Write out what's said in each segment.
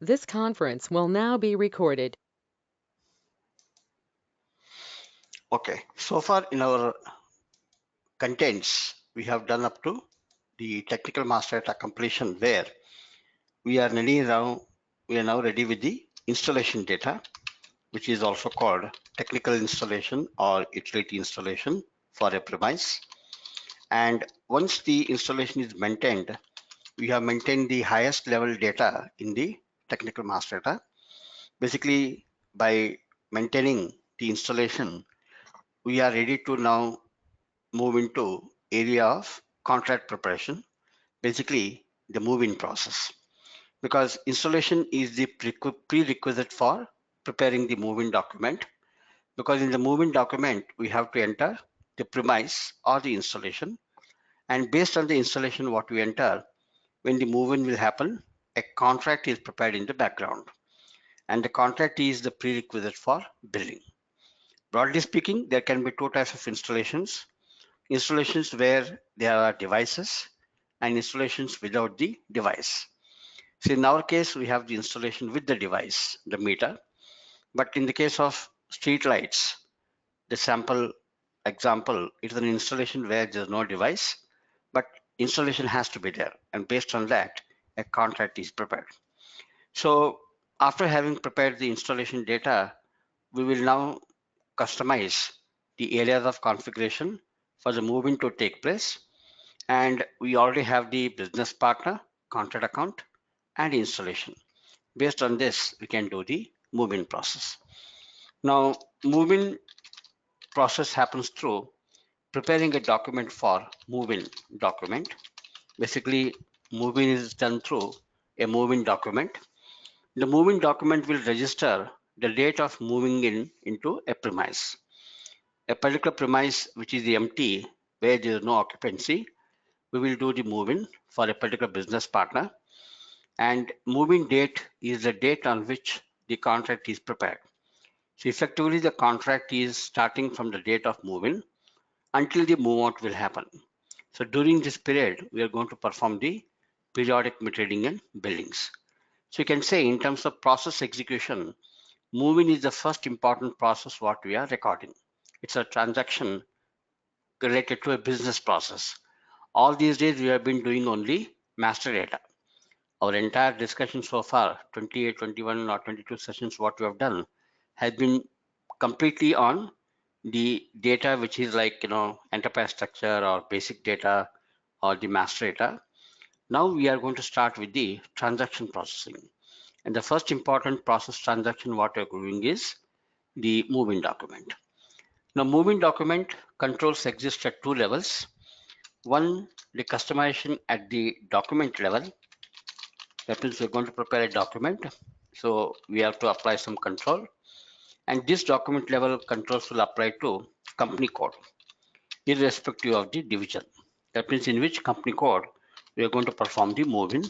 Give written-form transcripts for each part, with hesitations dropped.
This conference will now be recorded. Okay, so far in our contents, we have done up to the technical master data completion where we are now ready with the installation data, which is also called technical installation or utility installation for a premise. And once the installation is maintained, we have maintained the highest level data in the technical master data. Basically, by maintaining the installation, we are ready to now move into area of contract preparation, basically the move-in process. Because installation is the prerequisite for preparing the move-in document. Because in the move-in document, we have to enter the premise or the installation. And based on the installation, what we enter, when the move-in will happen, a contract is prepared in the background. And the contract is the prerequisite for billing. Broadly speaking, there can be two types of installations. Installations where there are devices and installations without the device. So in our case, we have the installation with the device, the meter. But in the case of street lights, the sample example, it is an installation where there's no device, but installation has to be there. And based on that, a contract is prepared. So after having prepared the installation data, we will now customize the areas of configuration for the moving to take place. And we already have the business partner, contract account, and installation. Based on this, we can do the move-in process. Now, move-in process happens through preparing a document for move-in document. Basically, move-in is done through a move-in document. The move-in document will register the date of moving in into a premise. A particular premise which is empty, where there is no occupancy, we will do the move-in for a particular business partner. And move-in date is the date on which the contract is prepared. So effectively, the contract is starting from the date of move-in until the move-out will happen. So during this period, we are going to perform the periodic metering and billings. So you can say in terms of process execution, move-in is the first important process what we are recording. It's a transaction related to a business process. All these days, we have been doing only master data. Our entire discussion so far, 28, 21 or 22 sessions, what we have done has been completely on the data which is like, enterprise structure or basic data or the master data. Now we are going to start with the transaction processing. And the first important process transaction what we're doing is the moving document. Now moving document controls exist at two levels. One, the customization at the document level. That means we're going to prepare a document. So we have to apply some control. And this document level controls will apply to company code, irrespective of the division. That means in which company code we are going to perform the move-in.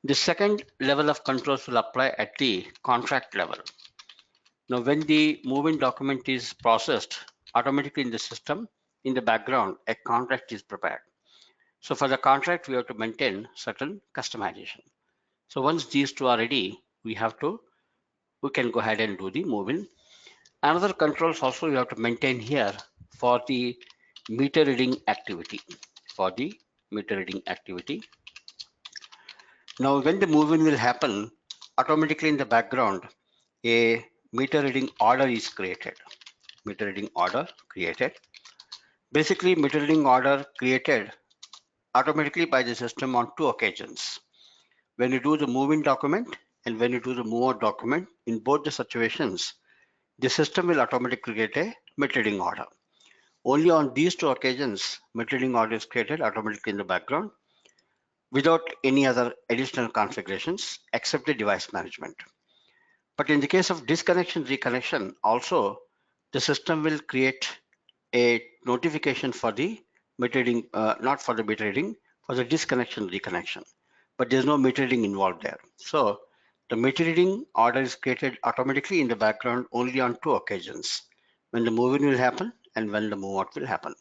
The second level of controls will apply at the contract level. Now, when the move-in document is processed, automatically in the system, in the background, a contract is prepared. So for the contract, we have to maintain certain customization. So once these two are ready, we can go ahead and do the move-in. Another controls also you have to maintain here for the meter reading activity. For the meter reading activity. Now, when the move-in will happen, automatically in the background, a meter reading order is created. Meter reading order created. Basically, meter reading order created automatically by the system on two occasions. When you do the move-in document and when you do the move-out document, in both the situations, the system will automatically create a meter reading order. Only on these two occasions, meter reading order is created automatically in the background without any other additional configurations except the device management. But in the case of disconnection, reconnection, also the system will create a notification for the meter reading, not for the meter reading, for the disconnection, reconnection. But there's no meter reading involved there. So the meter reading order is created automatically in the background only on two occasions, when the move-in will happen and when the move-out will happen.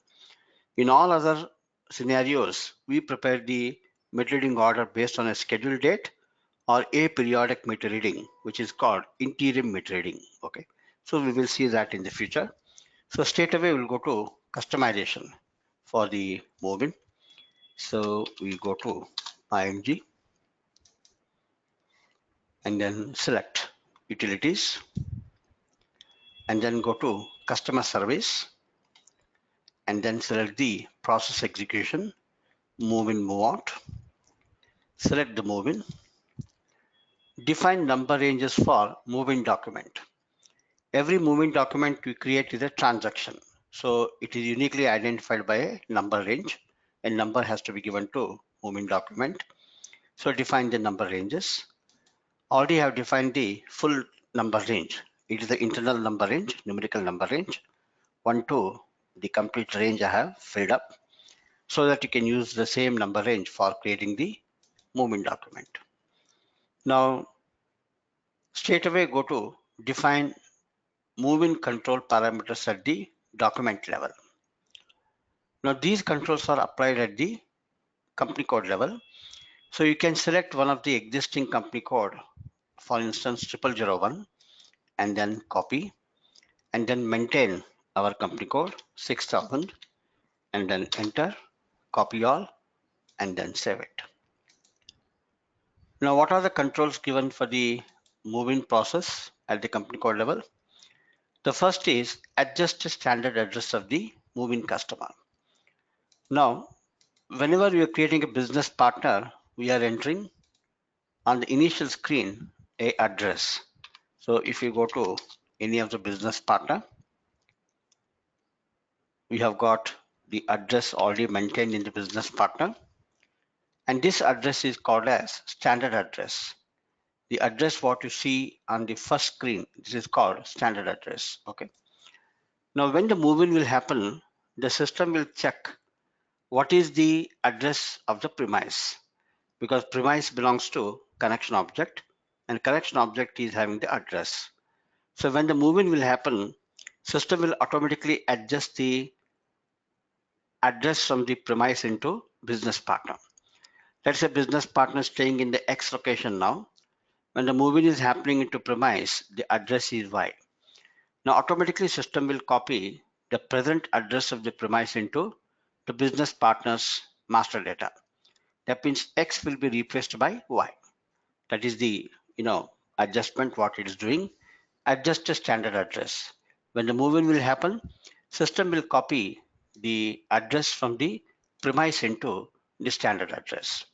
In all other scenarios, we prepare the meter reading order based on a scheduled date or aperiodic meter reading, which is called interim meter reading. Okay, so we will see that in the future. So straight away we'll go to customization for the moving. So we go to IMG and then select utilities and then go to customer service and then select the process execution, move in, move out, select the move in, define number ranges for move-in document. Every moving document we create is a transaction. So it is uniquely identified by a number range. A number has to be given to moving document. So define the number ranges. Already have defined the full number range. It is the internal number range, numerical number range. 1 to the complete range I have filled up so that you can use the same number range for creating the moving document. Now, straight away go to define move-in control parameters at the document level. Now these controls are applied at the company code level. So you can select one of the existing company code, for instance 0001, and then copy and then maintain our company code 6000 and then enter, copy all and then save it. Now what are the controls given for the move-in process at the company code level? The first is adjust the standard address of the move-in customer. Now, whenever we are creating a business partner, we are entering on the initial screen a address. So if you go to any of the business partner, we have got the address already maintained in the business partner. And this address is called as standard address. The address what you see on the first screen, this is called standard address. Okay. Now when the move-in will happen, the system will check what is the address of the premise, because premise belongs to connection object and connection object is having the address. So when the move-in will happen, system will automatically adjust the address from the premise into business partner. Let's say business partner staying in the X location now. When the move-in is happening into premise, the address is Y. Now automatically system will copy the present address of the premise into the business partner's master data. That means X will be replaced by Y. That is the adjustment what it is doing. Adjust a standard address. When the move-in will happen, system will copy the address from the premise into the standard address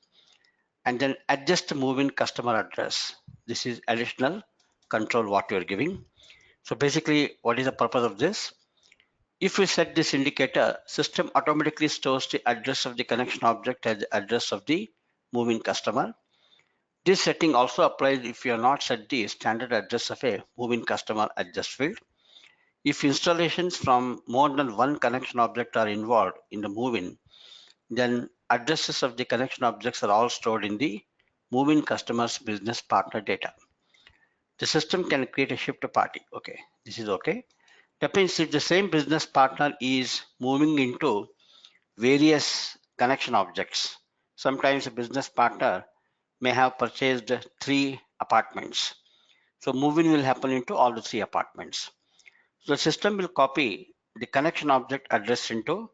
and then adjust the move-in customer address. This is additional control what you are giving. So basically, what is the purpose of this? If we set this indicator, system automatically stores the address of the connection object as the address of the move-in customer. This setting also applies if you have not set the standard address of a move-in customer adjust field. If installations from more than one connection object are involved in the move-in, then addresses of the connection objects are all stored in the move-in customer's business partner data. The system can create a shift party. Okay, this is okay. That means if the same business partner is moving into various connection objects, sometimes a business partner may have purchased 3 apartments. So moving will happen into all the 3 apartments. So the system will copy the connection object address into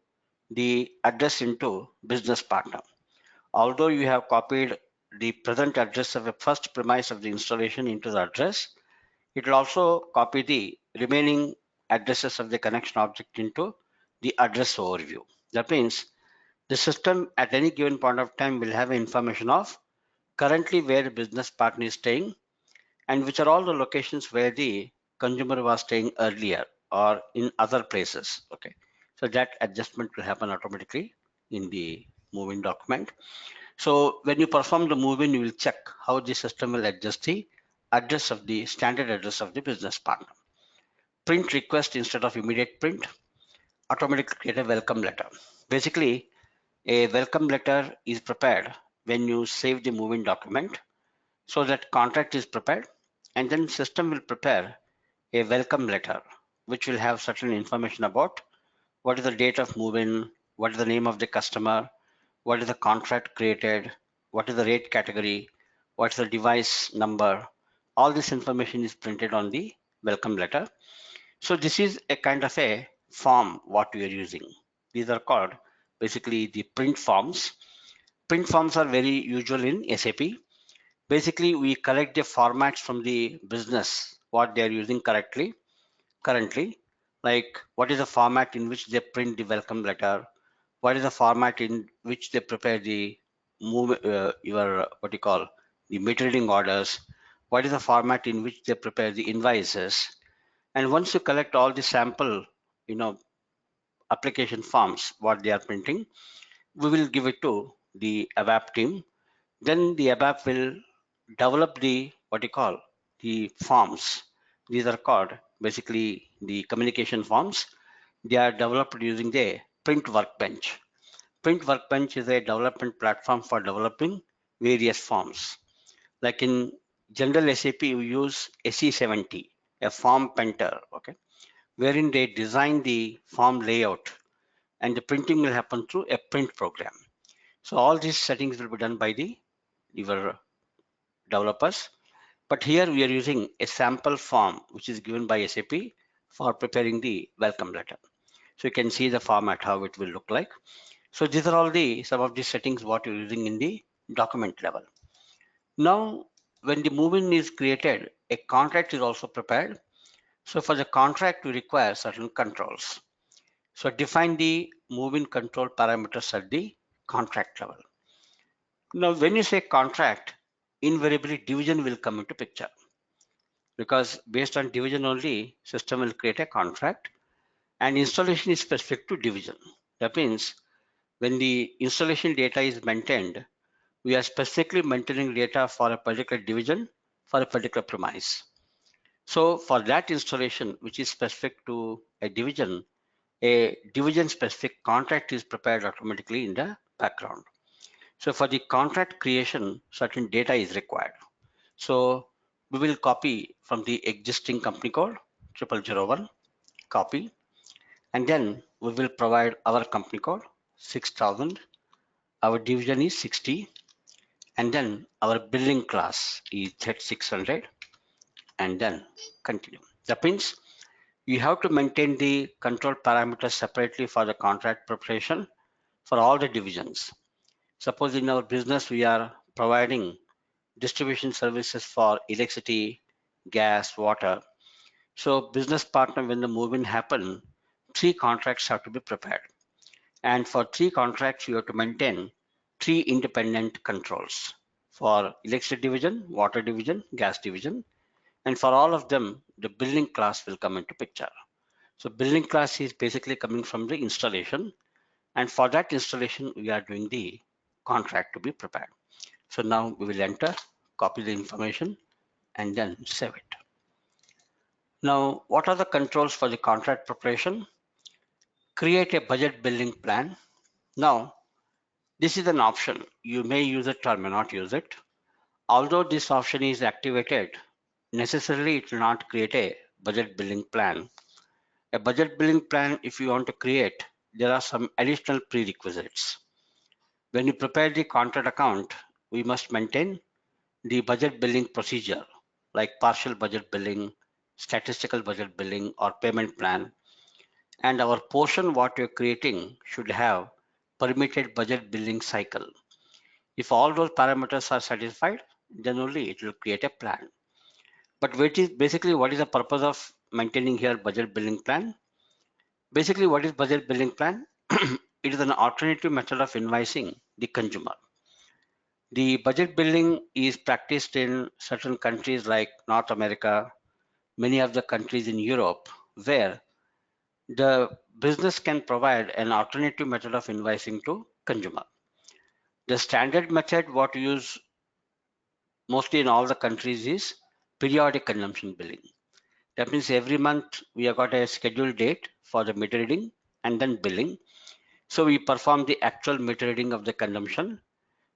the address into business partner. Although you have copied the present address of the first premise of the installation into the address, it will also copy the remaining addresses of the connection object into the address overview. That means the system at any given point of time will have information of currently where the business partner is staying and which are all the locations where the consumer was staying earlier or in other places. Okay, so that adjustment will happen automatically in the move-in document. So when you perform the move-in, you will check how the system will adjust the address of the standard address of the business partner. Print request instead of immediate print, automatically create a welcome letter. Basically, a welcome letter is prepared when you save the move-in document, so that contract is prepared and then system will prepare a welcome letter which will have certain information about what is the date of move-in, what is the name of the customer, what is the contract created, what is the rate category, what's the device number. All this information is printed on the welcome letter. So this is a kind of a form what we are using. These are called basically the print forms. Print forms are very usual in SAP. Basically, we collect the formats from the business, what they are using currently, like what is the format in which they print the welcome letter, what is the format in which they prepare the your what you call the metering orders, what is the format in which they prepare the invoices. And once you collect all the sample, you know, application forms, what they are printing, we will give it to the ABAP team. Then the ABAP will develop the what you call the forms. These are called basically the communication forms. They are developed using the Print Workbench. Print Workbench is a development platform for developing various forms. Like in general SAP, we use SE70, a form painter, okay, wherein they design the form layout and the printing will happen through a print program. So all these settings will be done by the your developers. But here we are using a sample form which is given by SAP for preparing the welcome letter. So you can see the format, how it will look like. So these are all the some of the settings what you're using in the document level. Now, when the movement is created, a contract is also prepared. So for the contract, we require certain controls. So define the moving control parameters at the contract level. Now, when you say contract, invariably division will come into picture because based on division only, system will create a contract and installation is specific to division. That means when the installation data is maintained, we are specifically maintaining data for a particular division for a particular premise. So for that installation, which is specific to a division specific contract is prepared automatically in the background. So for the contract creation, certain data is required. So we will copy from the existing company code 0001, copy, and then we will provide our company code 6000. Our division is 60, and then our billing class is Z600, and then continue. That means you have to maintain the control parameters separately for the contract preparation for all the divisions. Suppose in our business we are providing distribution services for electricity, gas, water. So business partner, when the movement happen, 3 contracts have to be prepared. And for 3 contracts, you have to maintain 3 independent controls for electricity division, water division, gas division. And for all of them, the billing class will come into picture. So billing class is basically coming from the installation. And for that installation, we are doing the contract to be prepared. So now we will enter, copy the information, and then save it. Now, what are the controls for the contract preparation? Create a budget billing plan. Now, this is an option. You may use it or may not use it. Although this option is activated, necessarily it will not create a budget billing plan. A budget billing plan, if you want to create, there are some additional prerequisites. When you prepare the contract account, we must maintain the budget billing procedure like partial budget billing, statistical budget billing, or payment plan. And our portion what you're creating should have permitted budget billing cycle. If all those parameters are satisfied, then only it will create a plan. But basically what is the purpose of maintaining here budget billing plan? Basically, what is budget billing plan? It is an alternative method of invoicing the consumer. The budget billing is practiced in certain countries like North America, many of the countries in Europe, where the business can provide an alternative method of invoicing to consumer. The standard method what we use mostly in all the countries is periodic consumption billing. That means every month we have got a scheduled date for the meter reading and then billing. So we perform the actual meter reading of the consumption,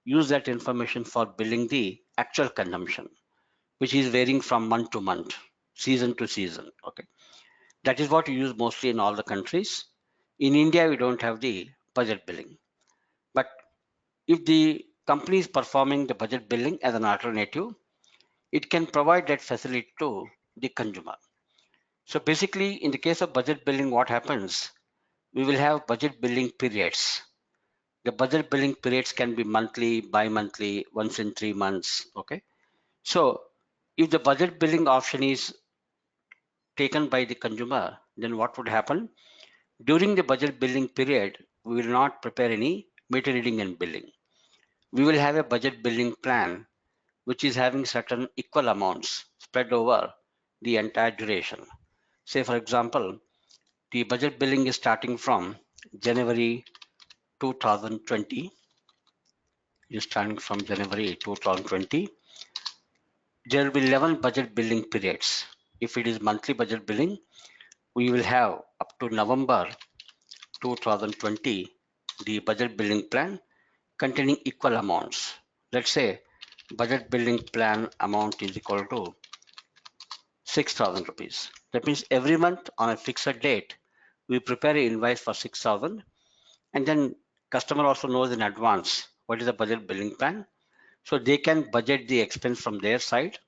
use that information for billing the actual consumption, which is varying from month to month, season to season. Okay, that is what we use mostly in all the countries. In India, we don't have the budget billing. But if the company is performing the budget billing as an alternative, it can provide that facility to the consumer. So basically, in the case of budget billing, what happens? We will have budget billing periods. The budget billing periods can be monthly, bi-monthly, once in 3 months. Okay. So if the budget billing option is taken by the consumer, then what would happen? During the budget billing period, we will not prepare any meter reading and billing. We will have a budget billing plan which is having certain equal amounts spread over the entire duration. Say, for example, the budget billing is starting from January 2020. Is starting from January 2020. There will be 11 budget billing periods. If it is monthly budget billing, we will have up to November 2020 the budget billing plan containing equal amounts. Let's say budget billing plan amount is equal to 6,000 rupees. That means every month on a fixed date, we prepare an invoice for 6,000, and then customer also knows in advance what is the budget billing plan. So they can budget the expense from their side,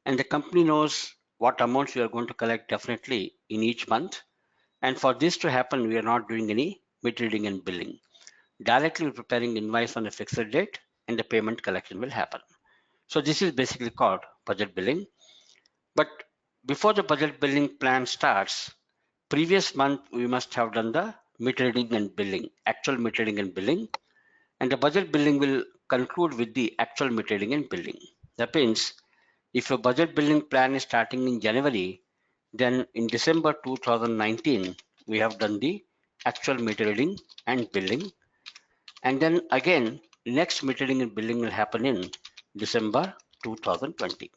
and the company knows what amounts we are going to collect definitely in each month. And for this to happen, we are not doing any mid reading and billing. Directly preparing invoice on a fixed date, and the payment collection will happen. So this is basically called budget billing. But before the budget billing plan starts, previous month we must have done the mid reading and billing, actual mid reading and billing, and the budget billing will conclude with the actual mid reading and billing. That means if a budget billing plan is starting in January, then in December 2019, we have done the actual meter reading and billing. And then again, next meter reading and billing will happen in December 2020.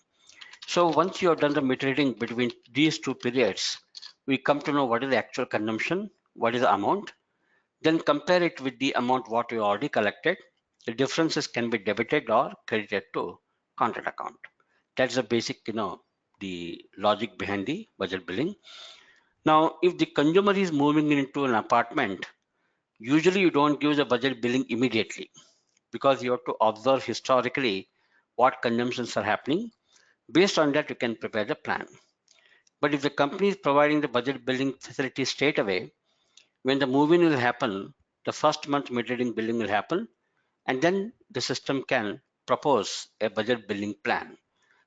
So once you have done the meter reading between these two periods, we come to know what is the actual consumption, what is the amount, then compare it with the amount what we already collected. The differences can be debited or credited to contract account. That's the basic, the logic behind the budget billing. Now, if the consumer is moving into an apartment, usually you don't give the budget billing immediately because you have to observe historically what consumptions are happening. Based on that, you can prepare the plan. But if the company is providing the budget billing facility straight away, when the move-in will happen, the first month mid-reading billing will happen, and then the system can propose a budget billing plan.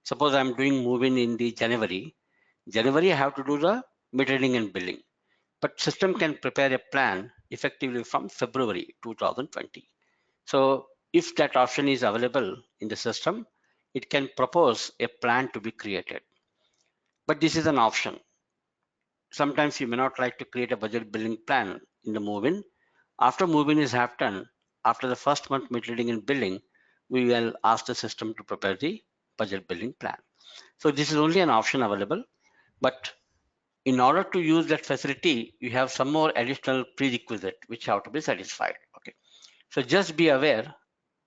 Suppose I'm doing move-in in the January I have to do the mid-reading and billing, but system can prepare a plan effectively from February 2020. So if that option is available in the system, it can propose a plan to be created. But this is an option. Sometimes you may not like to create a budget billing plan in the move-in. After move-in is happened, after the first month mid-reading and billing, we will ask the system to prepare the budget billing plan. So this is only an option available, but in order to use that facility, you have some more additional prerequisite which have to be satisfied. Okay. So just be aware,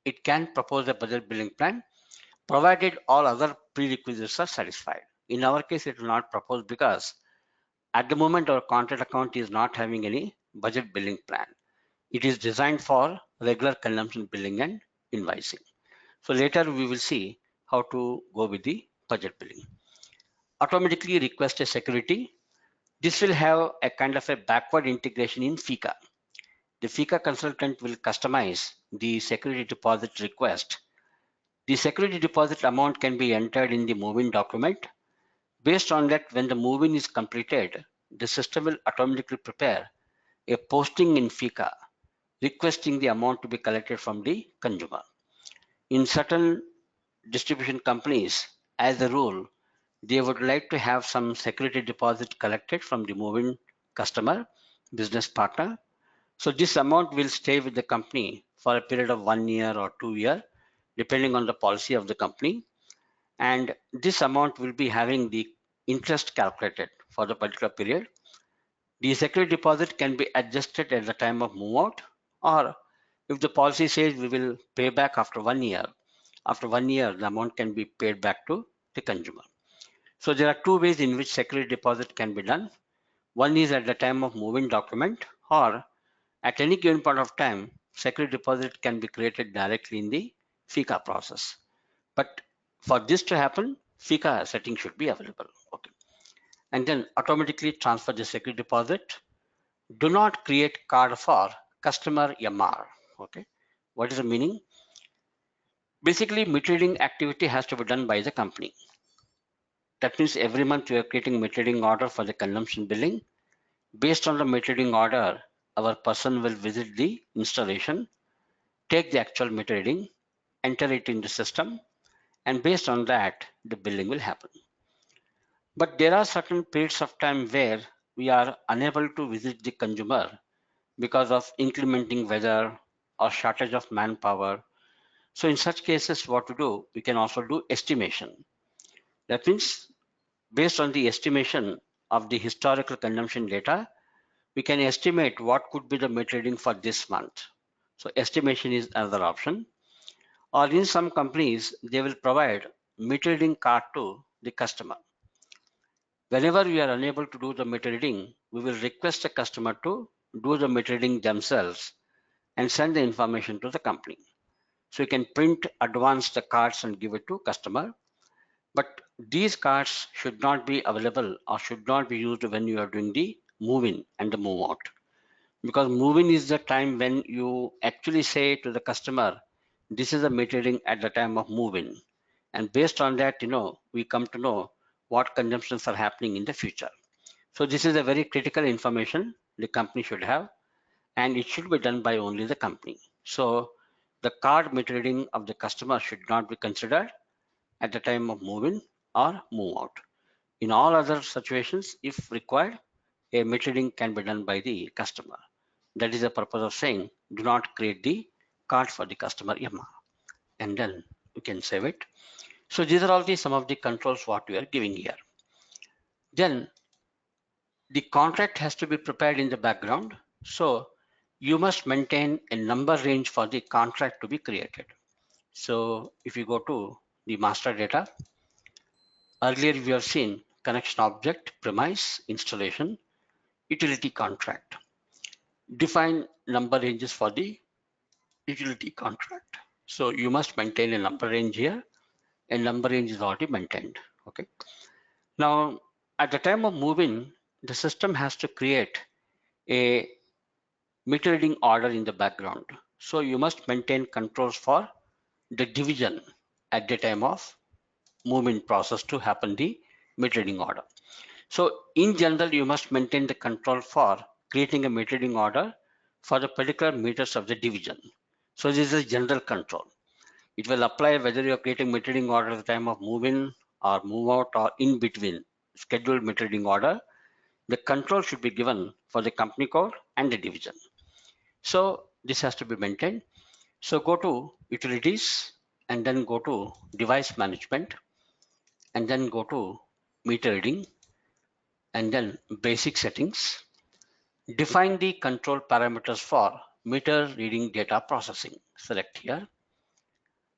it can propose a budget billing plan provided all other prerequisites are satisfied. In our case, it will not propose because at the moment our contract account is not having any budget billing plan. It is designed for regular consumption billing and invoicing. So later we will see how to go with the budget billing. Automatically request a security. This will have a kind of a backward integration in FICA. The FICA consultant will customize the security deposit request. The security deposit amount can be entered in the move-in document. Based on that, when the move-in is completed, the system will automatically prepare a posting in FICA requesting the amount to be collected from the consumer. In certain distribution companies, as a rule, they would like to have some security deposit collected from the moving customer, business partner. So this amount will stay with the company for a period of 1 year or 2 years, depending on the policy of the company. And this amount will be having the interest calculated for the particular period. The security deposit can be adjusted at the time of move out, or if the policy says we will pay back after 1 year, after 1 year, the amount can be paid back to the consumer. So there are two ways in which security deposit can be done. One is at the time of moving document, or at any given point of time, security deposit can be created directly in the FICA process. But for this to happen, FICA setting should be available. Okay. And then automatically transfer the security deposit. Do not create card for customer MR. Okay. What is the meaning? Basically, metering activity has to be done by the company. That means every month we are creating metering order for the consumption billing. Based on the metering order, our person will visit the installation, take the actual meter reading, enter it in the system, and based on that, the billing will happen. But there are certain periods of time where we are unable to visit the consumer because of incrementing weather or shortage of manpower. So in such cases, what to do? We can also do estimation. That means based on the estimation of the historical consumption data, we can estimate what could be the meter reading for this month. So estimation is another option. Or in some companies, they will provide meter reading card to the customer. Whenever we are unable to do the meter reading, we will request the customer to do the meter reading themselves and send the information to the company. So you can print, advance the cards and give it to customer. But these cards should not be available or should not be used when you are doing the move in and the move out. Because move in is the time when you actually say to the customer, this is a meter reading at the time of move in. And based on that, we come to know what consumptions are happening in the future. So this is a very critical information the company should have, and it should be done by only the company. So the card meter reading of the customer should not be considered at the time of move in or move out. In all other situations, if required, a meter reading can be done by the customer. That is the purpose of saying do not create the card for the customer EMR, and then you can save it. So these are all some of the controls what we are giving here. Then the contract has to be prepared in the background. So you must maintain a number range for the contract to be created. So if you go to the master data, earlier we have seen connection object, premise, installation, utility contract. Define number ranges for the utility contract. So you must maintain a number range here, and number range is already maintained. Okay. Now, at the time of moving, the system has to create a meter reading order in the background. So you must maintain controls for the division at the time of movement process to happen the meter reading order. So in general, you must maintain the control for creating a meter reading order for the particular meters of the division. So this is general control. It will apply whether you are creating meter reading order at the time of move in or move out or in between scheduled meter reading order. The control should be given for the company code and the division. So this has to be maintained. So go to utilities and then go to device management and then go to meter reading and then basic settings. Define the control parameters for meter reading data processing. Select here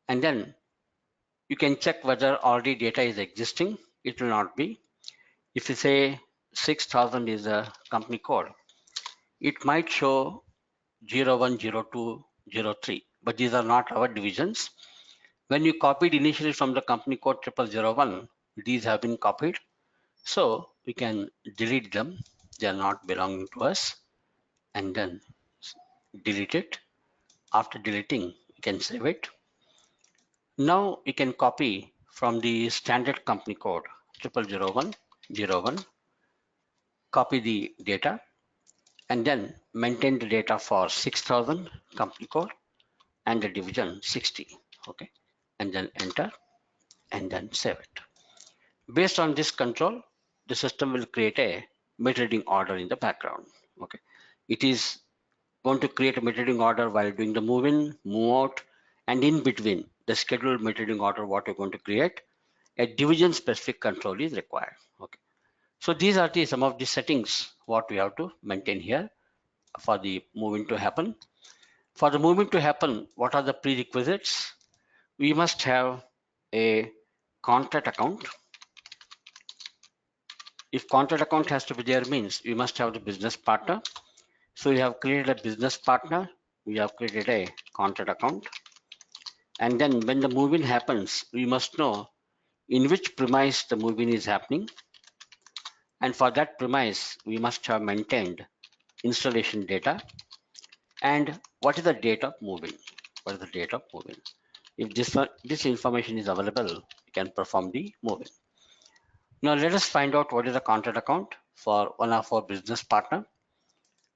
and then you can check whether already data is existing. It will not be. If you say 6000 is a company code, it might show 01, 02, 03, but these are not our divisions. When you copied initially from the company code 0001, these have been copied. So we can delete them. They are not belonging to us and then delete it. After deleting, you can save it. Now you can copy from the standard company code 000101, copy the data and then maintain the data for 6000 company code and the division 60. Okay, and then enter and then save it. Based on this control, the system will create a meter reading order in the background. Okay, it is going to create a meter reading order while doing the move in, move out, and in between the scheduled meter reading order what you're going to create, a division specific control is required. Okay, so these are some of the settings what we have to maintain here for the moving to happen. For the movement to happen, what are the prerequisites? We must have a contract account. If contract account has to be there means we must have the business partner. So we have created a business partner. We have created a contract account. And then when the move-in happens, we must know in which premise the move-in is happening. And for that premise, we must have maintained installation data and what is the date of move-in. What is the date of move-in? If this information is available, you can perform the move-in. Now let us find out what is the contract account for one of our business partner.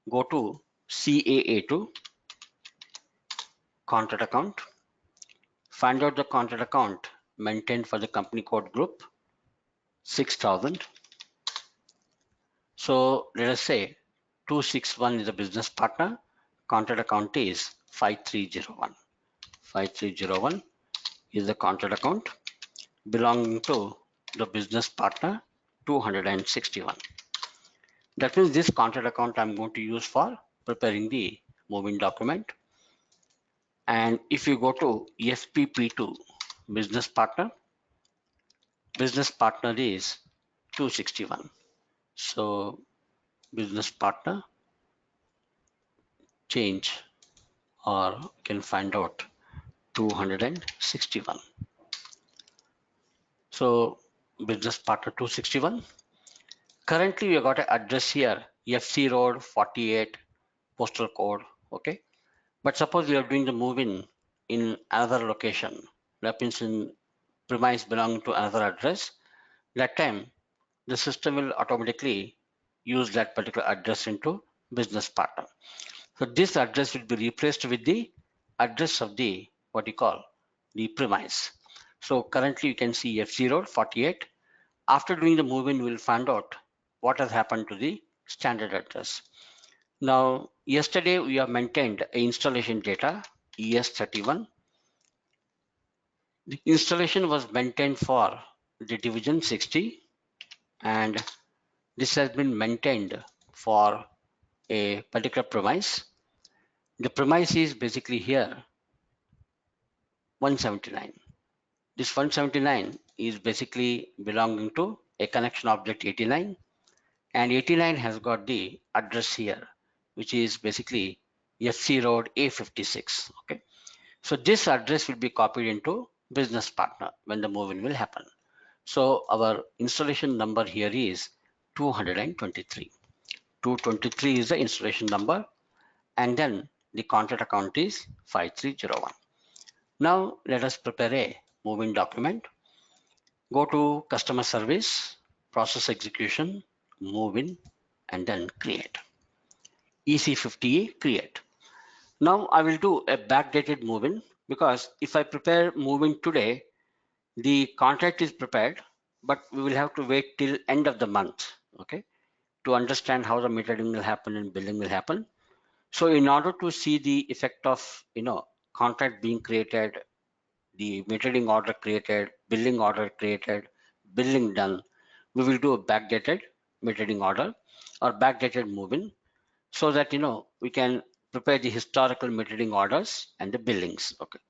Go to CAA2 contract account. Find out the contract account maintained for the company code group 6000. So let us say 261 is a business partner. Contract account is 5301. 5301 is the contract account belonging to the business partner 261. That means this contract account I'm going to use for preparing the moving document. And if you go to FPP2 business partner is 261. So business partner change, or you can find out 261. So business partner 261. Currently we have got an address here, FC Road 48, postal code. Okay. But suppose we are doing the in another location, that means in premise belonging to another address. That time the system will automatically use that particular address into business partner. So this address will be replaced with the address of the what you call the premise. So currently you can see FC Road 48. After doing the move-in, we'll find out what has happened to the standard address. Now, yesterday we have maintained installation data ES31. The installation was maintained for the division 60, and this has been maintained for a particular premise. The premise is basically here 179. This 179 is basically belonging to a connection object 89, and 89 has got the address here, which is basically FC Road A56. Okay, so this address will be copied into business partner when the move-in will happen. So our installation number here is 223. 223 is the installation number, and then the contract account is 5301. Now let us prepare a move-in document. Go to customer service, process execution, move-in, and then create. EC50 create. Now I will do a backdated move-in, because if I prepare move-in today, the contract is prepared, but we will have to wait till end of the month, okay, to understand how the metering will happen and billing will happen. So in order to see the effect of contract being created, the metering order created, billing order created, billing done, we will do a backdated metering order or backdated move-in, so that we can prepare the historical metering orders and the billings. Okay.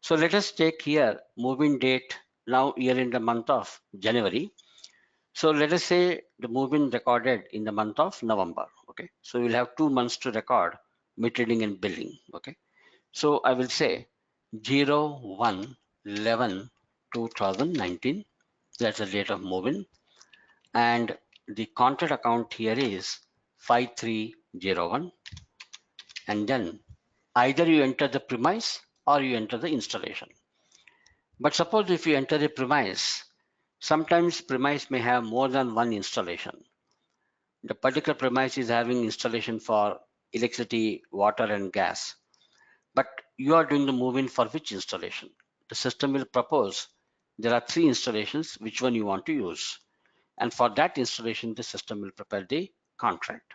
So let us take here move-in date. Now here in the month of January. So let us say the move-in recorded in the month of November. Okay. So we'll have 2 months to record metering and billing. Okay. So I will say 01/11/2019. That's the date of move-in, and the contract account here is 5301. And then either you enter the premise or you enter the installation. But suppose if you enter the premise, sometimes premise may have more than one installation. The particular premise is having installation for electricity, water, and gas. But you are doing the move-in for which installation? The system will propose there are 3 installations, which one you want to use. And for that installation, the system will prepare the contract.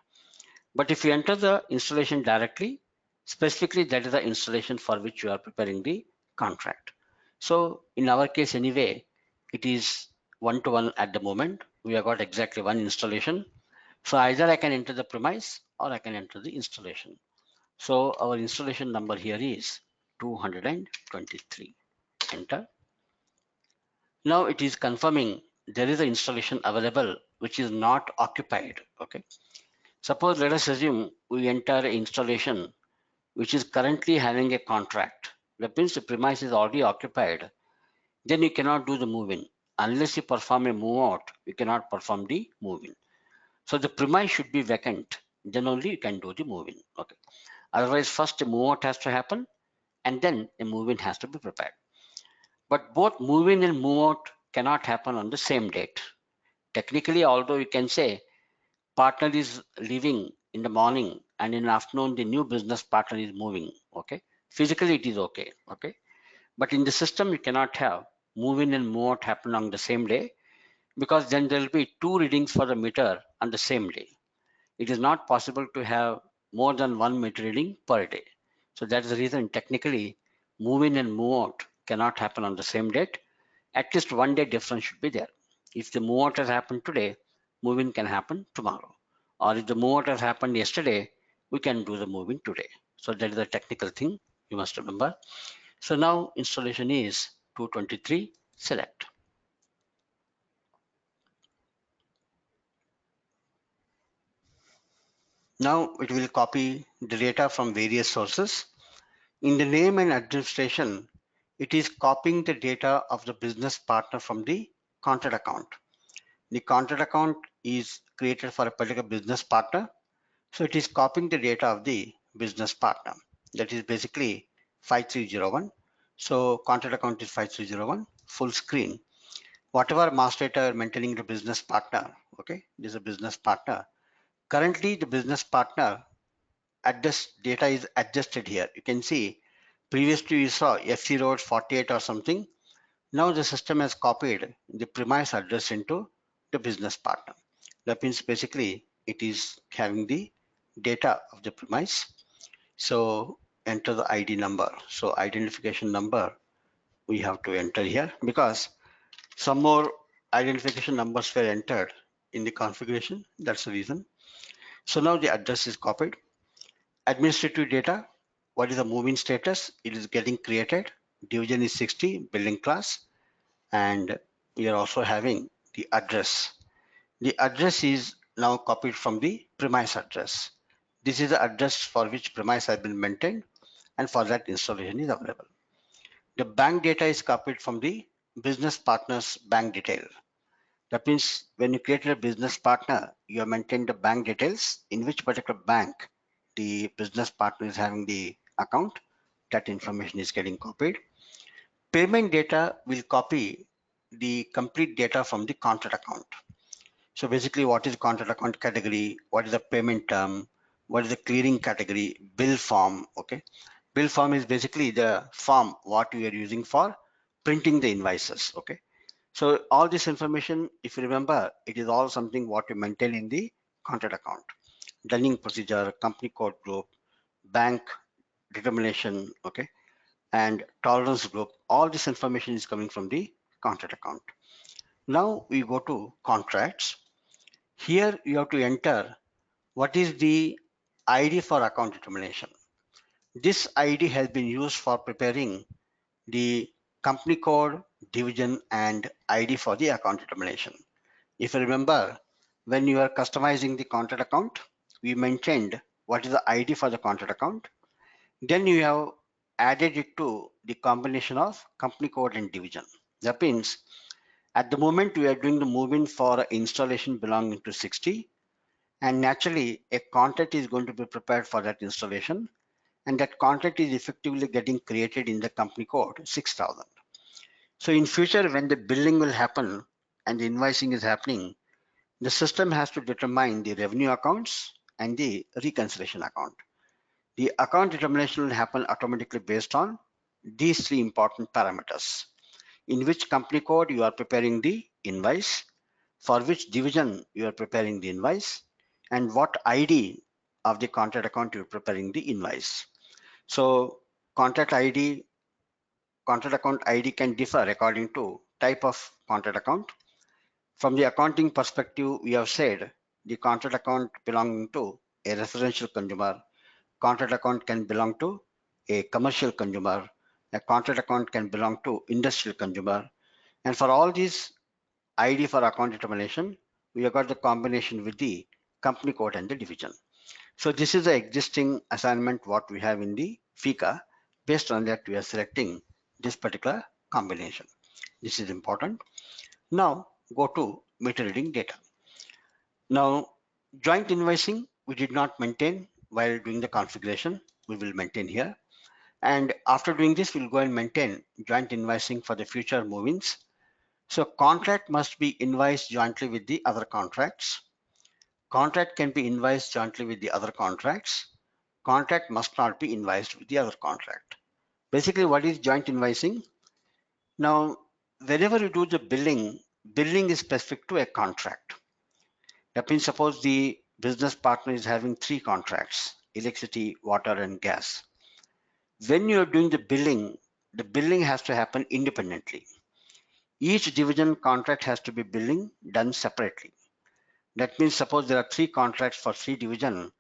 But if you enter the installation directly, specifically that is the installation for which you are preparing the contract. So in our case anyway, it is 1-to-1 at the moment. We have got exactly one installation. So either I can enter the premise or I can enter the installation. So our installation number here is 223. Enter. Now it is confirming there is an installation available which is not occupied. Okay. Suppose let us assume we enter an installation which is currently having a contract. That means the premise is already occupied. Then you cannot do the move-in. Unless you perform a move-out, you cannot perform the move-in. So the premise should be vacant. Then only you can do the move-in. Okay. Otherwise, first a move-out has to happen, and then a move-in has to be prepared. But both move-in and move-out cannot happen on the same date. Technically, although you can say partner is leaving in the morning and in the afternoon the new business partner is moving, okay, physically it is okay, okay, but in the system you cannot have move in and move out happen on the same day, because then there will be two readings for the meter on the same day. It is not possible to have more than one meter reading per day. So that is the reason technically move in and move out cannot happen on the same date. At least one day difference should be there. If the move out has happened today, move in can happen tomorrow. Or if the move out has happened yesterday, we can do the move in today. So that is the technical thing you must remember. So now installation is 223, select. Now it will copy the data from various sources. In the name and administration, it is copying the data of the business partner from the contract account. The contract account is created for a particular business partner. So it is copying the data of the business partner. That is basically 5301. So contract account is 5301, full screen. Whatever master data maintaining the business partner, okay, this is a business partner. Currently the business partner address data is adjusted here. You can see previously you saw FC Road 48 or something. Now the system has copied the premise address into the business partner. That means basically it is having the data of the premise. So enter the ID number. So identification number we have to enter here because some more identification numbers were entered in the configuration. That's the reason. So now the address is copied. Administrative data, what is the moving status? It is getting created. Division is 60, billing class, and we are also having the address. The address is now copied from the premise address. This is the address for which premise has been maintained, and for that installation is available. The bank data is copied from the business partner's bank detail. That means when you create a business partner, you have maintained the bank details in which particular bank the business partner is having the account. That information is getting copied. Payment data will copy the complete data from the contract account. So basically, what is contract account category? What is the payment term? What is the clearing category? Bill form. Okay. Bill form is basically the form what we are using for printing the invoices. Okay. So all this information, if you remember, it is all something what you maintain in the contract account. Dunning procedure, company code group, bank determination, okay, and tolerance group. All this information is coming from the contract account. Now we go to contracts. Here you have to enter what is the ID for account determination. This ID has been used for preparing the company code, division, and ID for the account determination. If you remember, when you are customizing the contract account, we mentioned what is the ID for the contract account. Then you have added it to the combination of company code and division. That means at the moment we are doing the moving for installation belonging to 60, and naturally a contract is going to be prepared for that installation, and that contract is effectively getting created in the company code 6000. So in future when the billing will happen and the invoicing is happening, the system has to determine the revenue accounts and the reconciliation account. The account determination will happen automatically based on these three important parameters. In which company code you are preparing the invoice, for which division you are preparing the invoice, and what ID of the contract account you are preparing the invoice. So contract ID, contract account ID can differ according to type of contract account. From the accounting perspective, we have said the contract account belonging to a residential consumer, contract account can belong to a commercial consumer, a contract account can belong to industrial consumer, and for all these ID for account determination, we have got the combination with the company code and the division. So this is the existing assignment what we have in the FICA. Based on that, we are selecting this particular combination. This is important. Now go to meter reading data. Now joint invoicing we did not maintain while doing the configuration. We will maintain here. And after doing this, we'll go and maintain joint invoicing for the future movings. So contract must be invoiced jointly with the other contracts. Contract can be invoiced jointly with the other contracts. Contract must not be invoiced with the other contract. Basically, what is joint invoicing? Now, whenever you do the billing, billing is specific to a contract. That means suppose the business partner is having 3 contracts, electricity, water, and gas. When you're doing the billing has to happen independently. Each division contract has to be billing done separately. That means suppose there are 3 contracts for 3 division,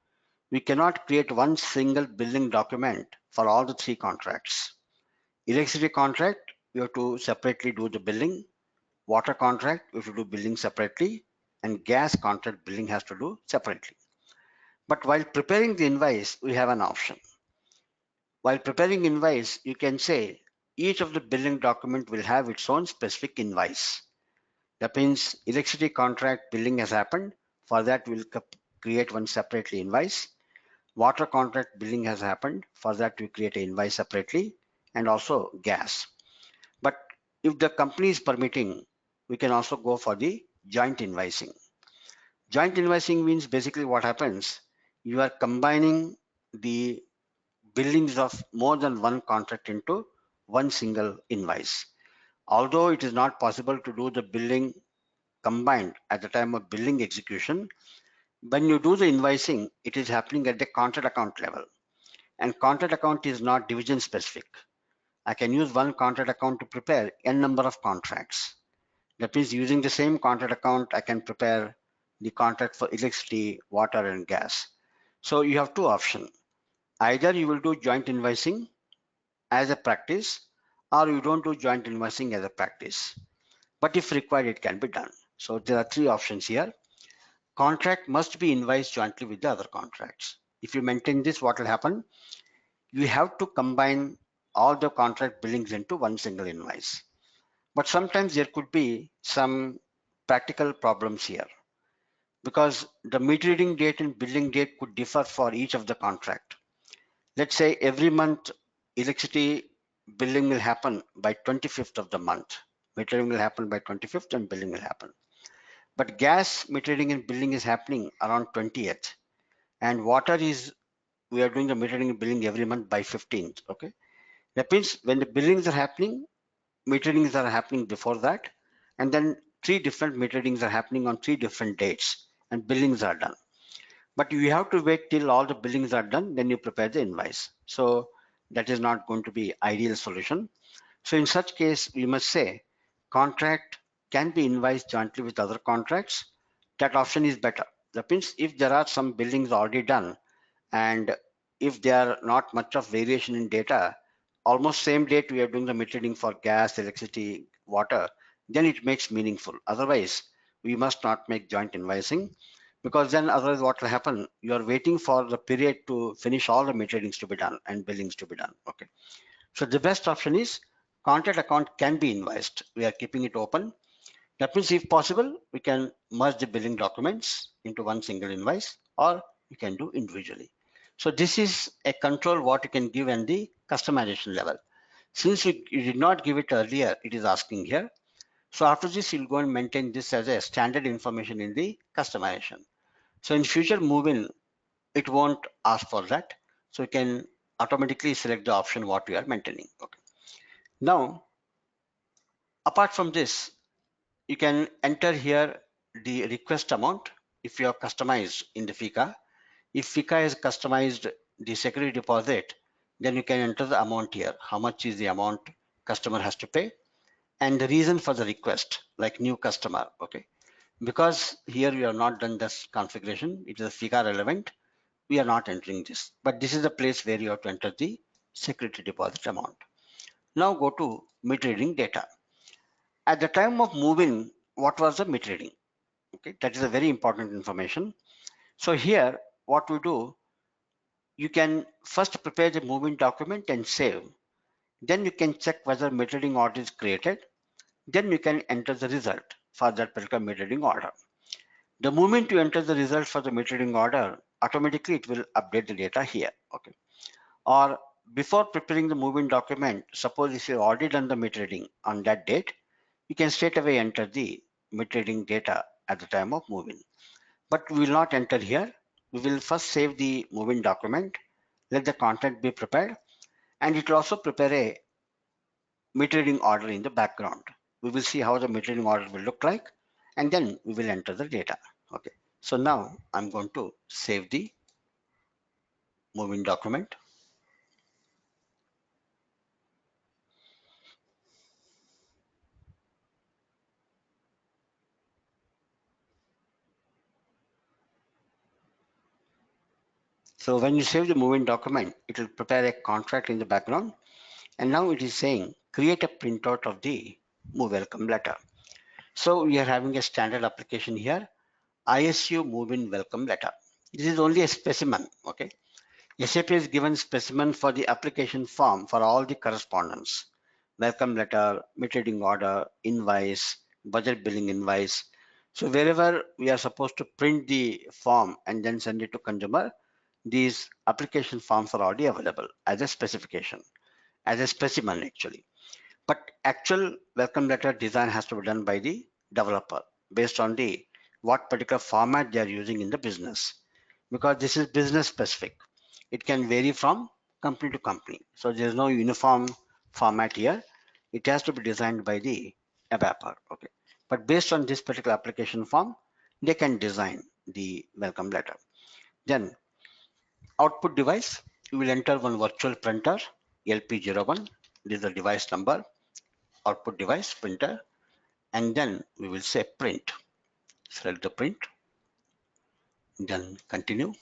we cannot create one single billing document for all the 3 contracts. Electricity contract, we have to separately do the billing. Water contract, we have to do billing separately. And gas contract billing has to do separately. But while preparing the invoice, we have an option. While preparing invoice, you can say each of the billing document will have its own specific invoice. That means electricity contract billing has happened. For that, we'll create one separately invoice. Water contract billing has happened. For that, we create an invoice separately, and also gas. But if the company is permitting, we can also go for the joint invoicing. Joint invoicing means basically what happens, you are combining the billings of more than one contract into one single invoice. Although it is not possible to do the billing combined at the time of billing execution, when you do the invoicing, it is happening at the contract account level. And contract account is not division specific. I can use one contract account to prepare n number of contracts. That means using the same contract account, I can prepare the contract for electricity, water, and gas. So you have two options. Either you will do joint invoicing as a practice, or you don't do joint invoicing as a practice. But if required, it can be done. So there are 3 options here. Contract must be invoiced jointly with the other contracts. If you maintain this, what will happen? You have to combine all the contract billings into one single invoice. But sometimes there could be some practical problems here because the meter reading date and billing date could differ for each of the contract. Let's say every month electricity billing will happen by 25th of the month. Metering will happen by 25th and billing will happen. But gas metering and billing is happening around 20th. And water is, we are doing the metering and billing every month by 15th. Okay. That means when the billings are happening, meterings are happening before that. And then 3 different meterings are happening on 3 different dates and billings are done. But you have to wait till all the billings are done, then you prepare the invoice. So that is not going to be ideal solution. So in such case, we must say contract can be invoiced jointly with other contracts. That option is better. That means if there are some billings already done and if there are not much of variation in data, almost same date we are doing the metering for gas, electricity, water, then it makes meaningful. Otherwise, we must not make joint invoicing because then otherwise what will happen? You are waiting for the period to finish all the meterings to be done and billings to be done. Okay. So the best option is contract account can be invoiced. We are keeping it open. That means if possible, we can merge the billing documents into one single invoice or you can do individually. So this is a control what you can give in the customization level. Since you did not give it earlier, it is asking here. So after this, you'll go and maintain this as a standard information in the customization. So in future moving, it won't ask for that. So you can automatically select the option what we are maintaining. Okay. Now, apart from this, you can enter here the request amount if you have customized in the FICA. If FICA has customized the security deposit, then you can enter the amount here. How much is the amount customer has to pay? And the reason for the request, like new customer, okay? Because here we have not done this configuration, it is a FICA relevant, we are not entering this. But this is the place where you have to enter the security deposit amount. Now go to meter reading data. At the time of moving, what was the meter reading? Okay, that is a very important information. So here, what we do, you can first prepare the moving document and save. Then you can check whether metering order is created. Then you can enter the result for that particular metering order. The moment you enter the result for the metering order, automatically it will update the data here. Okay. Or before preparing the moving document, suppose if you already done the metering on that date, you can straight away enter the metering data at the time of moving. But we will not enter here. We will first save the moving document, let the content be prepared, and it will also prepare a metering order in the background. We will see how the metering order will look like, and then we will enter the data. Okay. So now I'm going to save the moving document. So when you save the moving document, it will prepare a contract in the background. And now it is saying create a printout of the move welcome letter. So we are having a standard application here, ISU move in welcome letter. This is only a specimen. Okay. SAP has given specimen for the application form for all the correspondence. Welcome letter, metering order, invoice, budget billing invoice. So wherever we are supposed to print the form and then send it to consumer, these application forms are already available as a specification, as a specimen actually. But actual welcome letter design has to be done by the developer based on the what particular format they are using in the business, because this is business specific. It can vary from company to company. So there's no uniform format here. It has to be designed by the developer. Okay. But based on this particular application form, they can design the welcome letter. Then output device, you will enter one virtual printer, LP01. This is the device number, output device printer, and then we will say print. Select the print, then continue.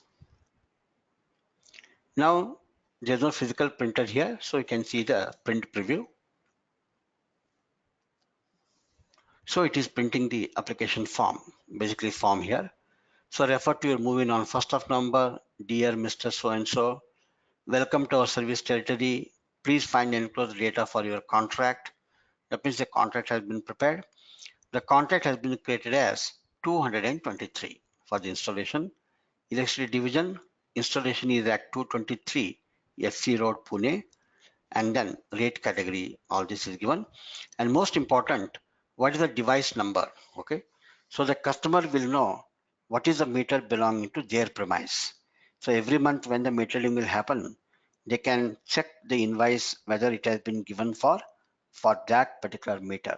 Now there's no physical printer here, so you can see the print preview. So it is printing the application form, basically form here. So refer to your moving on 1st of November, dear Mr. So-and-so, welcome to our service territory. Please find enclosed data for your contract. That means the contract has been prepared. The contract has been created as 223 for the installation. Electricity division, installation is at 223 FC Road, Pune, and then rate category, all this is given. And most important, what is the device number? Okay, so the customer will know what is the meter belonging to their premise. So every month when the metering will happen, they can check the invoice whether it has been given for that particular meter.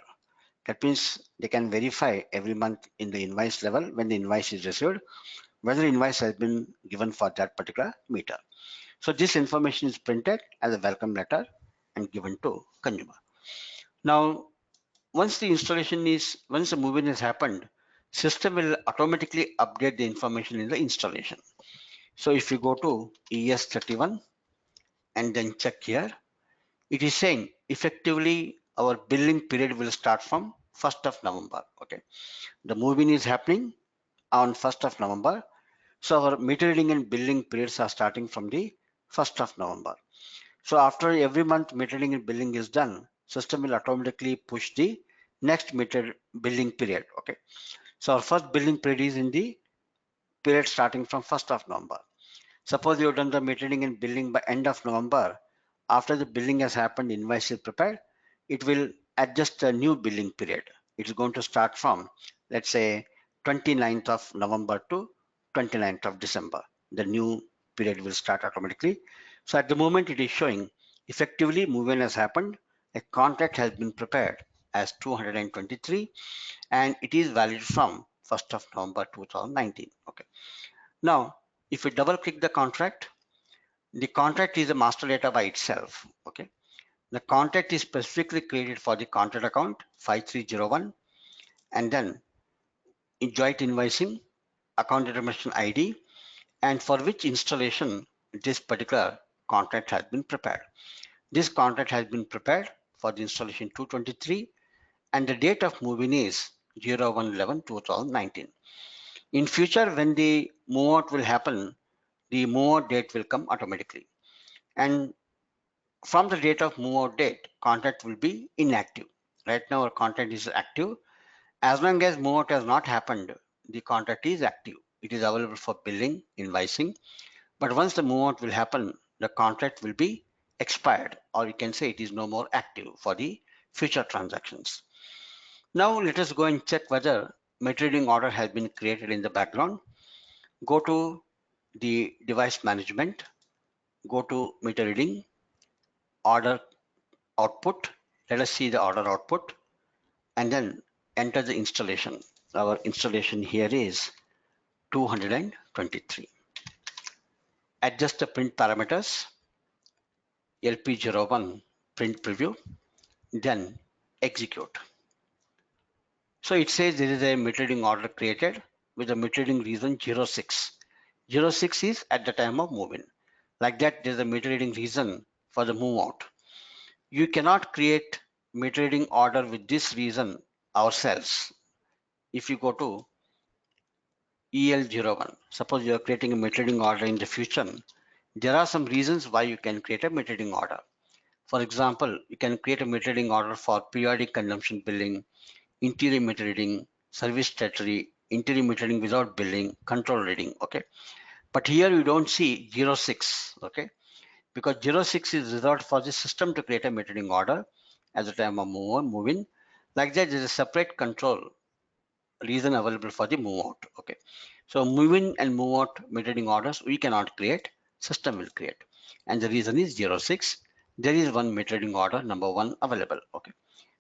That means they can verify every month in the invoice level when the invoice is received whether invoice has been given for that particular meter. So this information is printed as a welcome letter and given to consumer. Now, once the moving has happened, system will automatically update the information in the installation. So if you go to ES31 and then check here, it is saying effectively our billing period will start from 1st of November. Okay, the moving is happening on 1st of November. So our meter reading and billing periods are starting from the 1st of November. So after every month metering and billing is done, system will automatically push the next meter billing period. Okay. So our first billing period is in the period starting from 1st of November. Suppose you have done the metering and billing by end of November. After the billing has happened, invoice is prepared, it will adjust a new billing period. It is going to start from, let's say, 29th of November to 29th of December. The new period will start automatically. So at the moment it is showing effectively movement has happened. A contract has been prepared as 223 and it is valid from 1st of November 2019. Okay. Now, if we double click the contract is a master data by itself. Okay. The contract is specifically created for the contract account 5301 and then joint invoicing, account determination ID, and for which installation this particular contract has been prepared. This contract has been prepared for the installation 223 and the date of moving is 01/11/2019. In future, when the move out will happen, the move out date will come automatically. And from the date of move out date, contract will be inactive. Right now our contract is active. As long as move out has not happened, the contract is active. It is available for billing, invoicing. But once the move out will happen, the contract will be expired, or you can say it is no more active for the future transactions. Now let us go and check whether meter reading order has been created in the background. Go to the device management, go to meter reading, order output. Let us see the order output and then enter the installation. Our installation here is 223. Adjust the print parameters, LP01 print preview, then execute. So it says there is a meter reading order created with the meter reading reason 06. 06 is at the time of move-in. Like that, there's a meter reading reason for the move out. You cannot create meter reading order with this reason ourselves. If you go to EL01, suppose you are creating a meter reading order in the future, there are some reasons why you can create a meter reading order. For example, you can create a meter reading order for periodic consumption billing, interior meter reading, service territory, interior meter reading without billing, control reading. Okay, but here you don't see 06. Okay, because 06 is reserved for the system to create a meter reading order at the time of move in. Like that, there is a separate control reason available for the move out. Okay, so move in and move out meter reading orders we cannot create, system will create, and the reason is 06. There is one meter reading order number 1 available. Okay,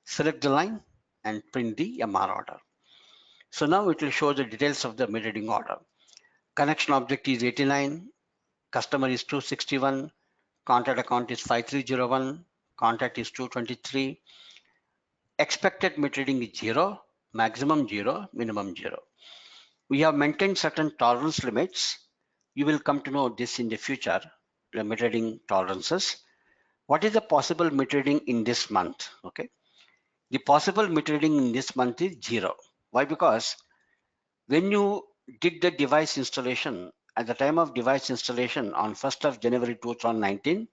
select the line and print the MR order. So now it will show the details of the meter reading order. Connection object is 89, customer is 261, contract account is 5301, contract is 223, expected meter reading is 0, maximum 0, minimum 0. We have maintained certain tolerance limits. You will come to know this in the future, the meter reading tolerances. What is the possible meter reading in this month? Okay, the possible meter reading in this month is 0. Why? Because when you did the device installation, at the time of device installation on 1st of January 2019,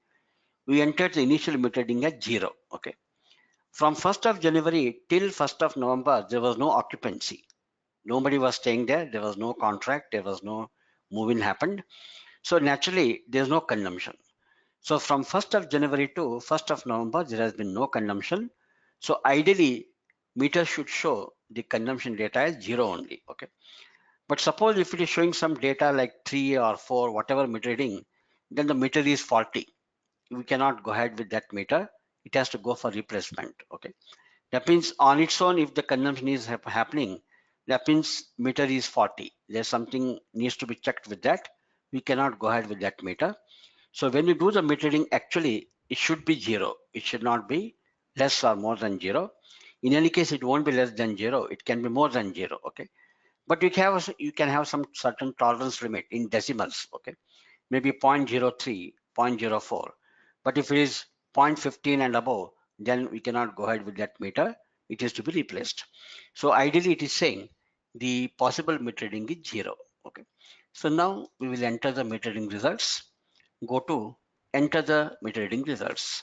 we entered the initial meter reading at 0. Okay, from 1st of January till 1st of November, there was no occupancy. Nobody was staying there. There was no contract. There was no move-in happened. So naturally, there's no consumption. So from 1st of January to 1st of November, there has been no consumption. So ideally, meter should show the consumption data as 0 only. Okay. But suppose if it is showing some data like 3 or 4, whatever meter reading, then the meter is faulty. We cannot go ahead with that meter. It has to go for replacement. Okay. That means on its own, if the consumption is happening, that means meter is faulty. There's something needs to be checked with that. We cannot go ahead with that meter. So when you do the metering, actually it should be 0. It should not be less or more than 0. In any case, it won't be less than 0. It can be more than 0. Okay. But you can have some certain tolerance limit in decimals. Okay. Maybe 0.03, 0.04. But if it is 0.15 and above, then we cannot go ahead with that meter. It is to be replaced. So ideally, it is saying the possible meter reading is 0. Okay. So now we will enter the meter reading results. Go to enter the meter reading results.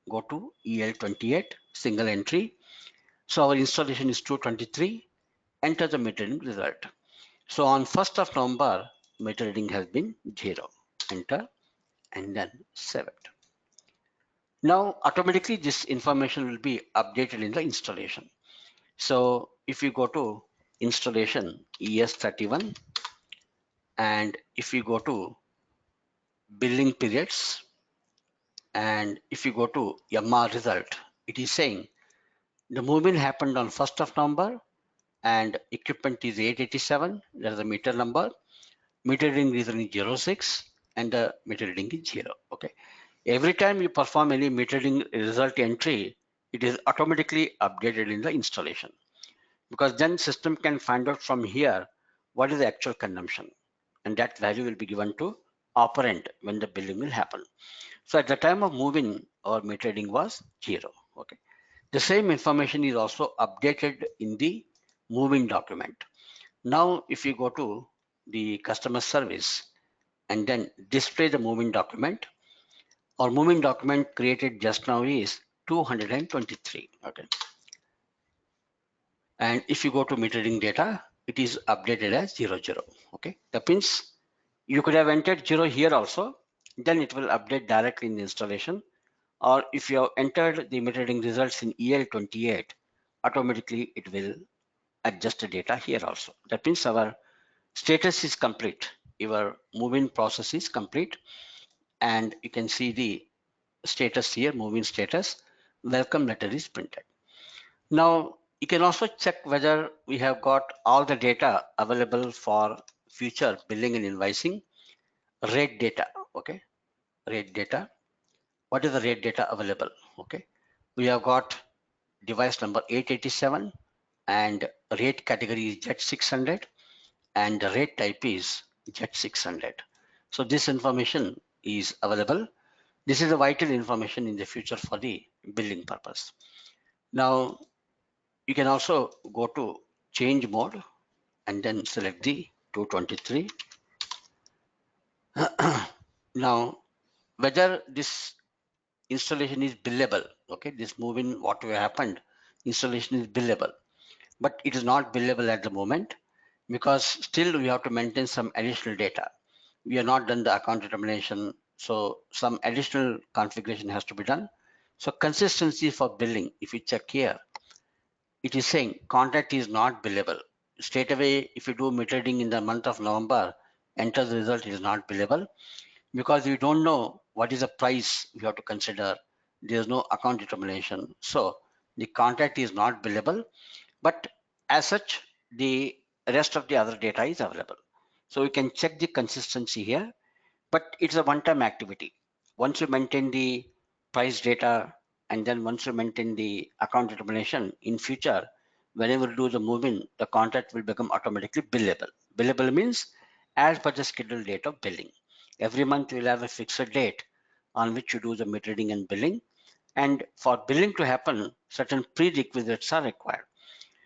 Go to EL28 single entry. So our installation is 223. Enter the meter reading result. So on 1st of November, meter reading has been 0. Enter and then save it. Now automatically this information will be updated in the installation. So if you go to installation ES31 and if you go to billing periods and if you go to MR result, it is saying the movement happened on 1st of November and equipment is 887. There is a meter number. Meter reading reason is 06 and the meter reading is 0. Okay. Every time you perform any meter reading result entry, it is automatically updated in the installation because then system can find out from here what is the actual consumption and that value will be given to operand when the billing will happen. So at the time of move-in, our meter reading was 0. Okay. The same information is also updated in the move-in document. Now, if you go to the customer service and then display the moving document. Our moving document created just now is 223. Okay. And if you go to metering data, it is updated as 00. Okay. That means you could have entered 0 here also, then it will update directly in the installation. Or if you have entered the metering results in EL28, automatically it will adjust the data here also. That means our status is complete. Your moving process is complete. And you can see the status here, moving status, welcome letter is printed. Now, you can also check whether we have got all the data available for future billing and invoicing. Rate data, okay? Rate data. What is the rate data available? Okay. We have got device number 887 and rate category is Z600 and the rate type is Z600. So this information is available. This is a vital information in the future for the billing purpose. Now, you can also go to change mode and then select the 223. Now, whether this installation is billable, okay, this moving whatever happened, installation is billable, but it is not billable at the moment because still we have to maintain some additional data. We are not done the account determination, so some additional configuration has to be done. So consistency for billing, if you check here, it is saying contract is not billable. Straight away, if you do metering in the month of November, enter the result is not billable because we don't know what is the price we have to consider. There's no account determination. So the contract is not billable, but as such, the rest of the other data is available. So we can check the consistency here, but it's a one-time activity. Once you maintain the price data and then once you maintain the account determination in future, whenever you do the moving, the contract will become automatically billable. Billable means as per the scheduled date of billing. Every month you will have a fixed date on which you do the metering and billing. And for billing to happen, certain prerequisites are required.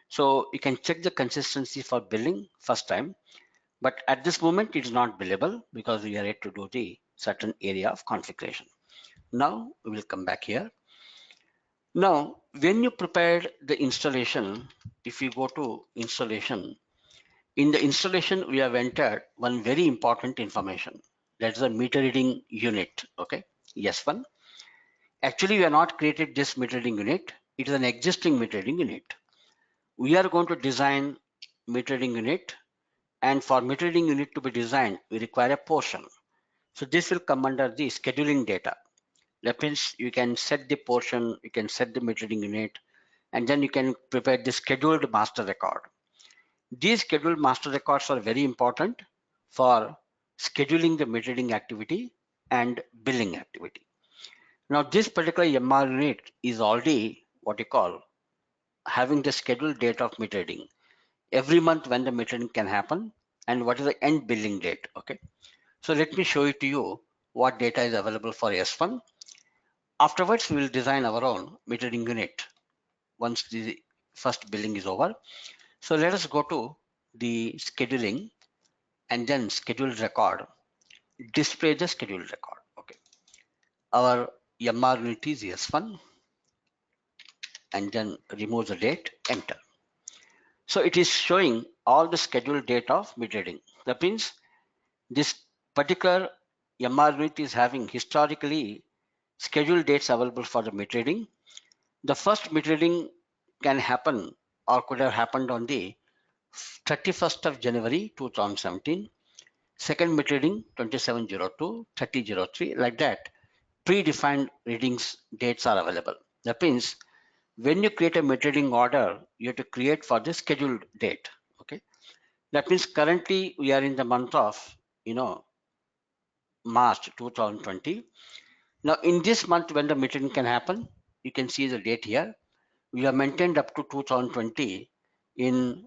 So you can check the consistency for billing first time, but at this moment it is not billable because we are yet to do the certain area of configuration. Now we will come back here. Now, when you prepared the installation, if you go to installation, in the installation we have entered one very important information. That's the meter reading unit. Okay, yes one. Actually, we have not created this meter reading unit. It is an existing meter reading unit. We are going to design meter reading unit, and for meter reading unit to be designed, we require a portion. So this will come under the scheduling data. That means you can set the portion, you can set the meter reading unit, and then you can prepare the scheduled master record. These scheduled master records are very important for scheduling the meter reading activity and billing activity. Now this particular MR unit is already what you call having the scheduled date of meter reading. Every month when the metering can happen and what is the end billing date. Okay, so let me show it to you what data is available for S1. Afterwards, we will design our own metering unit once the first billing is over. So let us go to the scheduling and then scheduled record, display the scheduled record. Okay, our MR unit is S1 and then remove the date, enter. So it is showing all the scheduled date of metering. That means this particular MR unit is having historically scheduled dates available for the metering. The first metering can happen or could have happened on the 31st of January 2017. Second metering 2702, 3003, like that. Predefined readings dates are available. That means when you create a metering order, you have to create for the scheduled date. Okay. That means currently we are in the month of, March 2020. Now in this month when the metering can happen, you can see the date here. We have maintained up to 2020. In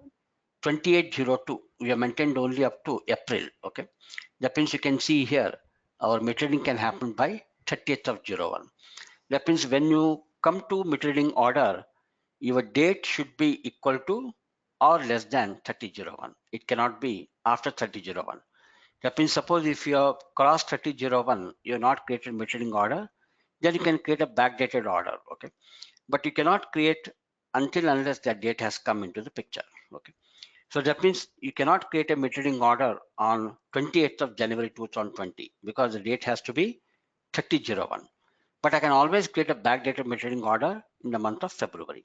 2802, we have maintained only up to April. Okay, that means you can see here our metering can happen by 30th of 01. That means when you come to metering order, your date should be equal to or less than 3001. It cannot be after 3001. That means suppose if you have crossed 3001, you have not created metering order, then you can create a backdated order, okay? But you cannot create until unless that date has come into the picture, okay? So that means you cannot create a metering order on 28th of January 2020 because the date has to be 3001. But I can always create a backdated metering order in the month of February.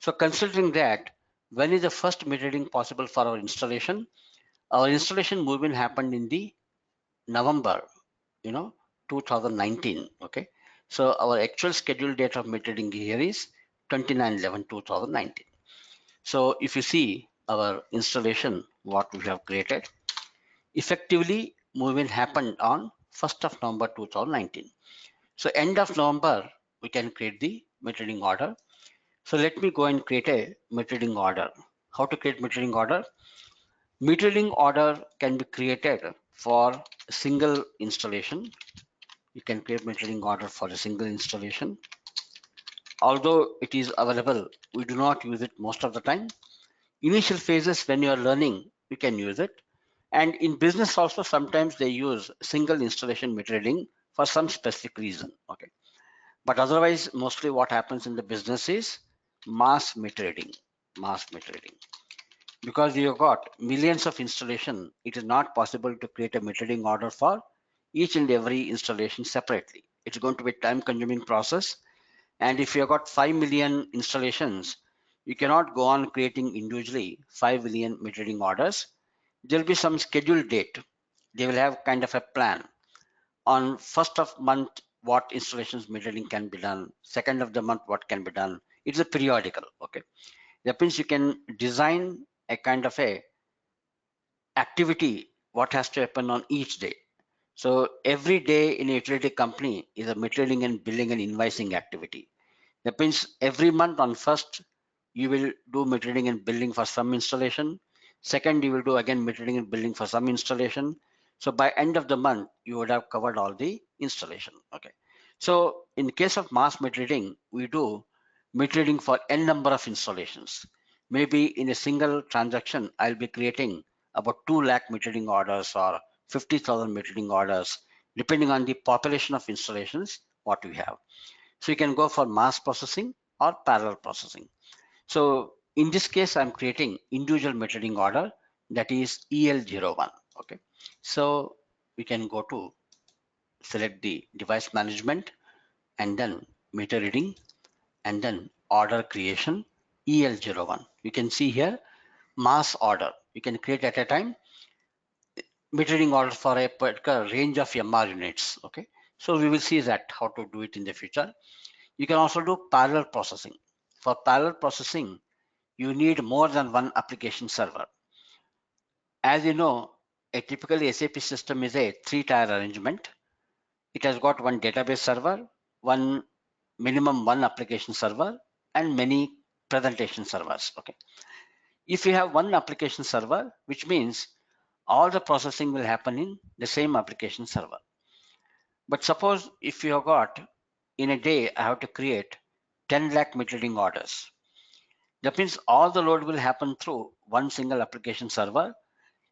So considering that, when is the first metering possible for our installation? Our installation movement happened in the November, 2019. Okay. So our actual scheduled date of metering here is 29/11/2019. So if you see our installation, what we have created, effectively movement happened on 1st of November 2019. So end of November, we can create the metering order. So let me go and create a metering order. How to create metering order? Metering order can be created for a single installation. You can create metering order for a single installation. Although it is available, we do not use it most of the time. Initial phases when you are learning, you can use it. And in business also, sometimes they use single installation metering for some specific reason. Okay. But otherwise, mostly what happens in the business is mass metering. Mass metering. Because you've got millions of installation, it is not possible to create a metering order for each and every installation separately. It's going to be a time consuming process. And if you've got 5 million installations, you cannot go on creating individually 5 million metering orders. There'll be some scheduled date. They will have kind of a plan. On first of month, what installations metering can be done. Second of the month, what can be done. It's a periodical. Okay. That means you can design a kind of a activity, what has to happen on each day. So every day in a utility company is a metering and billing and invoicing activity. That means every month on first, you will do metering and billing for some installation. Second, you will do again metering and billing for some installation. So by end of the month, you would have covered all the installation. Okay. So in case of mass metering, we do metering for n number of installations. Maybe in a single transaction, I'll be creating about 2 lakh metering orders or 50,000 metering orders, depending on the population of installations, what we have. So you can go for mass processing or parallel processing. So in this case, I'm creating individual metering order, that is EL01. Okay. So we can go to select the device management and then meter reading and then order creation EL01. You can see here mass order. You can create at a time metering order for a particular range of MR units. Okay. So we will see that how to do it in the future. You can also do parallel processing. For parallel processing, you need more than one application server. As you know, a typical SAP system is a three-tier arrangement. It has got one database server, one minimum one application server, and many presentation servers. Okay. If you have one application server, which means all the processing will happen in the same application server. But suppose if you have got in a day, I have to create 10 lakh metering orders. That means all the load will happen through one single application server.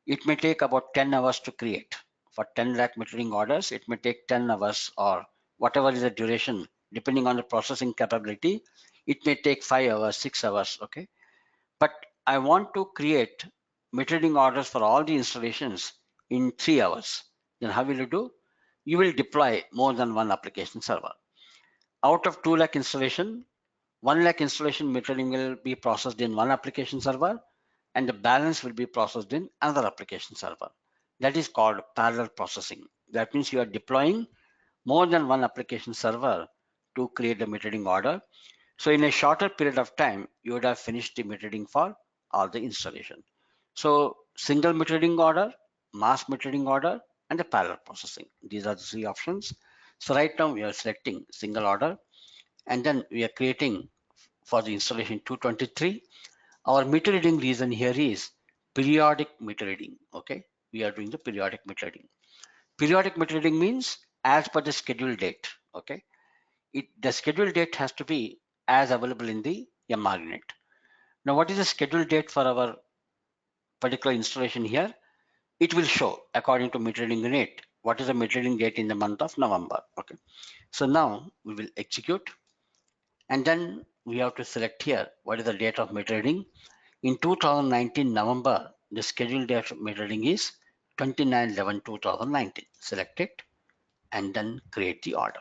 It may take about 10 hours to create. For 10 lakh metering orders, it may take 10 hours or whatever is the duration, depending on the processing capability. It may take 5 hours, 6 hours, okay? But I want to create metering orders for all the installations in 3 hours. Then how will you do? You will deploy more than one application server. Out of 2 lakh installation, 1 lakh installation metering will be processed in one application server and the balance will be processed in another application server. That is called parallel processing. That means you are deploying more than one application server to create the metering order. So in a shorter period of time, you would have finished the metering for all the installation. So single metering order, mass metering order, and the parallel processing. These are the three options. So right now we are selecting single order and then we are creating for the installation 223. Our meter reading reason here is periodic meter reading. Okay, we are doing the periodic meter reading. Periodic meter reading means as per the schedule date. Okay, the schedule date has to be as available in the MR unit. Now, what is the schedule date for our particular installation here? it will show according to meter reading unit what is the meter reading date in the month of November. Okay, so now we will execute, and then we have to select here what is the date of meter reading. In 2019 November, the scheduled date of meter reading is 29/11/2019. Select it and then create the order.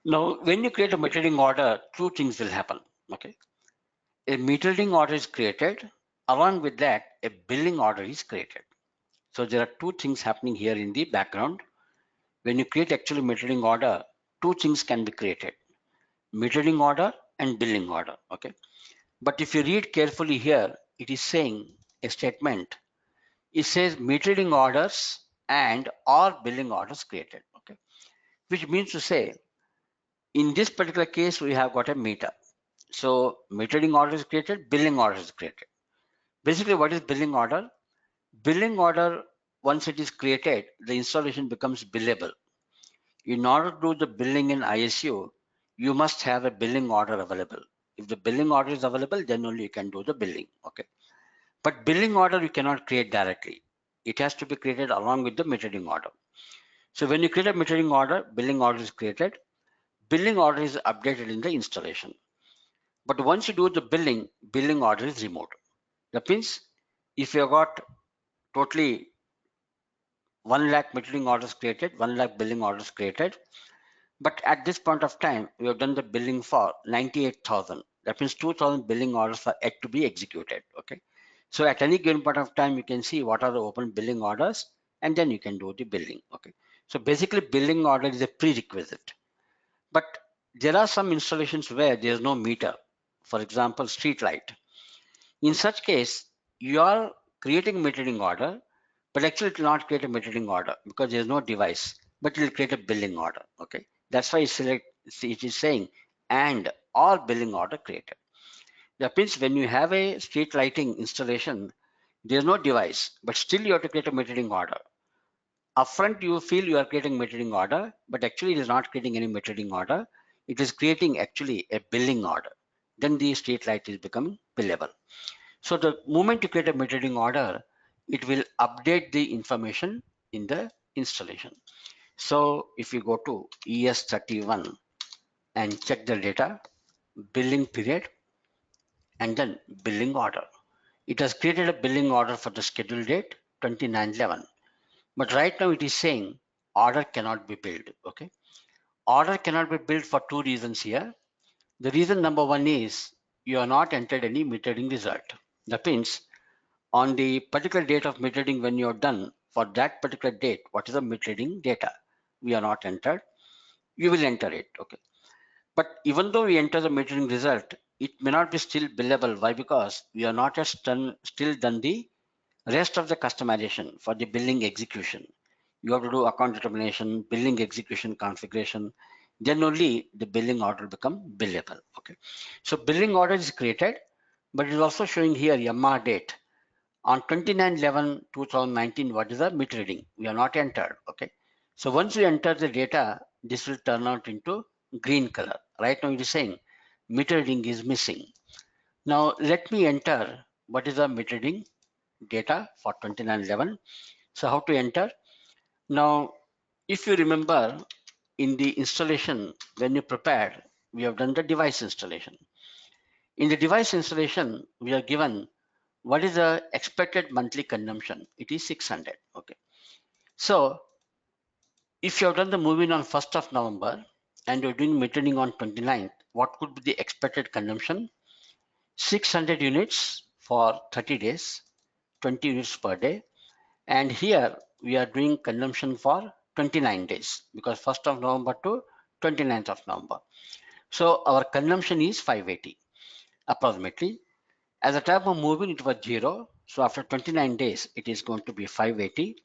Now, when you create a meter reading order, two things will happen. Okay, a meter reading order is created. Along with that, a billing order is created. So there are two things happening here in the background. When you create actually meter reading order, two things can be created: meter reading order and billing order. Okay, but if you read carefully here, it is saying a statement. It says meter reading orders and or billing orders created. Okay, which means to say, in this particular case, we have got a meter. So meter reading order is created, billing order is created. Basically, what is billing order? Billing order, once it is created, the installation becomes billable. In order to do the billing in ISU, you must have a billing order available. If the billing order is available, then only you can do the billing. Okay. But billing order you cannot create directly. It has to be created along with the metering order. So when you create a metering order, billing order is created. Billing order is updated in the installation. But once you do the billing, billing order is removed. That means if you have got totally 1 lakh metering orders created, 1 lakh billing orders created, but at this point of time, we have done the billing for 98,000. That means 2,000 billing orders are yet to be executed. Okay. So at any given point of time, you can see what are the open billing orders, and then you can do the billing. Okay. So basically, billing order is a prerequisite. But there are some installations where there is no meter. For example, street light. In such case, you are creating a metering order, but actually it will not create a metering order because there is no device, but it will create a billing order. Okay, that's why it is saying and or billing order created. That means when you have a street lighting installation, there is no device, but still you have to create a metering order. Upfront, you feel you are creating metering order, but actually it is not creating any metering order. It is creating actually a billing order. Then the street light is becoming billable. So the moment you create a metering order, it will update the information in the installation. So if you go to ES31 and check the data, billing period, and then billing order. It has created a billing order for the schedule date 29/11. But right now it is saying order cannot be billed. Okay. Order cannot be billed for two reasons here. The reason number one is you are not entered any metering result. That means on the particular date of metering when you are done, for that particular date, what is the metering data? We are not entered. You will enter it. Okay. But even though we enter the metering result, it may not be still billable. Why? Because we are not yet still done the rest of the customization for the billing execution. You have to do account determination, billing execution configuration. Then only the billing order become billable. Okay. So billing order is created, but it is also showing here MR date. On 29/11/2019, what is the meter reading? We are not entered. Okay. So once you enter the data, this will turn out into green color. Right now it is saying meter reading is missing. Now let me enter what is the meter reading data for 29/11. So how to enter? Now, if you remember in the installation, when you prepared, we have done the device installation. In the device installation, we are given what is the expected monthly consumption. It is 600. Okay. So if you have done the moving on 1st of November and you're doing metering on 29th, what could be the expected consumption? 600 units for 30 days, 20 units per day. And here we are doing consumption for 29 days because 1st of November to 29th of November. So our consumption is 580 approximately. At the time of moving, it was 0. So after 29 days, it is going to be 580.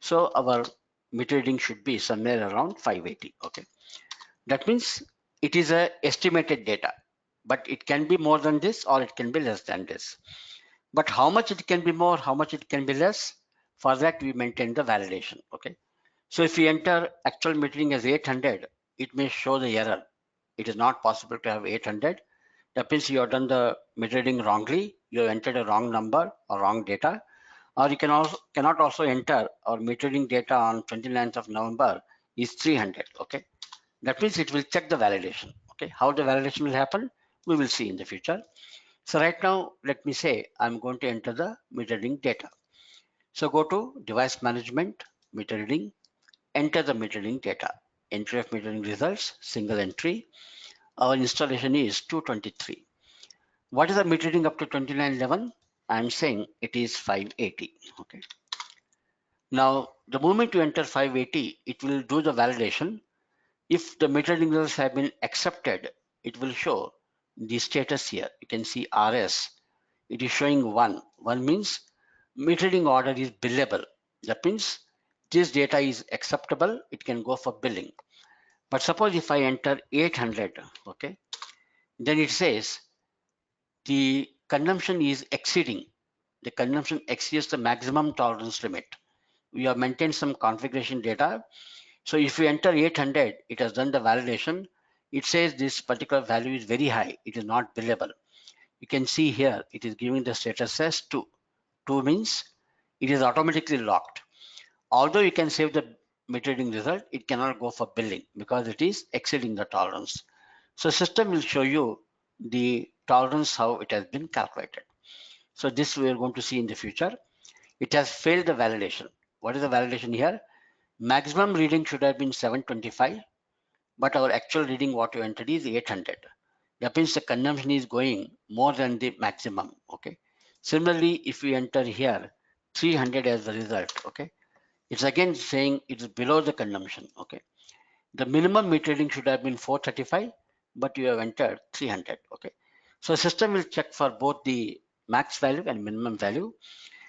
So our meter reading should be somewhere around 580. Okay. That means it is a estimated data, but it can be more than this or it can be less than this. But how much it can be more, how much it can be less, for that we maintain the validation. Okay. So if we enter actual metering as 800, it may show the error. It is not possible to have 800. That means you have done the metering wrongly. You have entered a wrong number or wrong data. Or you cannot also enter our metering data on 29th of November is 300. Okay, that means it will check the validation. Okay, how the validation will happen, we will see in the future. So right now, let me say I'm going to enter the meter reading data. So go to device management, meter reading, enter the meter reading data. Entry of metering results, single entry. Our installation is 223. What is the meter reading up to 2911? I'm saying it is 580. Okay. Now, the moment you enter 580, it will do the validation. If the meter reading results have been accepted, it will show the status here. You can see RS. It is showing 1. 1 means meter reading order is billable. That means this data is acceptable. It can go for billing. But suppose if I enter 800, okay, then it says the consumption is exceeding. The consumption exceeds the maximum tolerance limit. We have maintained some configuration data. So if you enter 800, it has done the validation. It says this particular value is very high. It is not billable. You can see here, it is giving the status as 2. 2 means it is automatically locked. Although you can save the meter reading result, it cannot go for billing because it is exceeding the tolerance. So system will show you the tolerance, how it has been calculated. So this we are going to see in the future. It has failed the validation. What is the validation here? Maximum reading should have been 725, but our actual reading what you entered is 800. That means the consumption is going more than the maximum. Okay. Similarly, if we enter here 300 as the result, okay, it's again saying it is below the consumption. Okay. The minimum meter reading should have been 435, but you have entered 300. Okay. So system will check for both the max value and minimum value,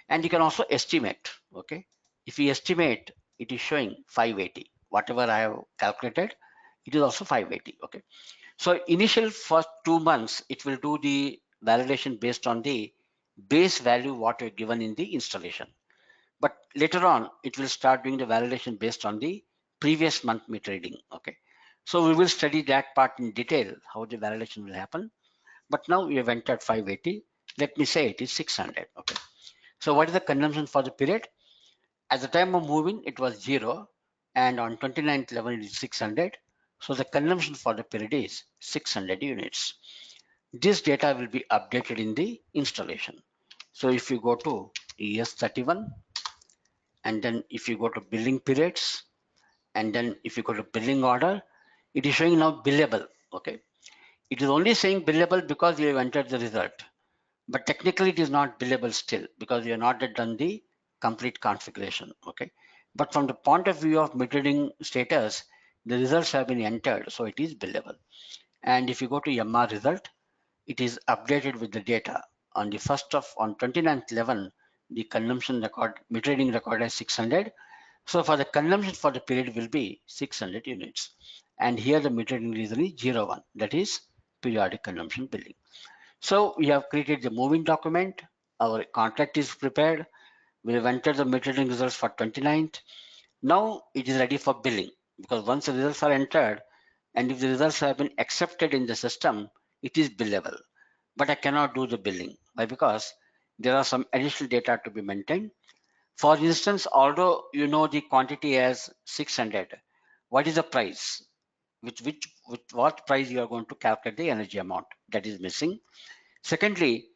and you can also estimate. Okay. If we estimate, it is showing 580. Whatever I have calculated, it is also 580. Okay. So initial first 2 months, it will do the validation based on the base value what you given in the installation. But later on, it will start doing the validation based on the previous month meter reading. Okay. So we will study that part in detail, how the validation will happen. But now we have entered 580. Let me say it is 600. Okay. So what is the consumption for the period? At the time of moving, it was 0. And on 29th level, it is 600. So the consumption for the period is 600 units. This data will be updated in the installation. So if you go to ES31, and then if you go to billing periods, and then if you go to billing order, it is showing now billable. Okay. It is only saying billable because you have entered the result. But technically it is not billable still because you have not yet done the complete configuration. Okay. But from the point of view of metering status, the results have been entered, so it is billable. And if you go to MR result, it is updated with the data. On the 29th 11, the consumption record, metering record as 600. So for the consumption for the period will be 600 units. And here the metering reason is 01, that is periodic consumption billing. So we have created the moving document. Our contract is prepared. We have entered the metering results for 29th. Now it is ready for billing because once the results are entered and if the results have been accepted in the system, it is billable. But I cannot do the billing. Why? Because there are some additional data to be maintained. For instance, although you know the quantity as 600, what is the price? With what price you are going to calculate the energy amount? That is missing. Secondly,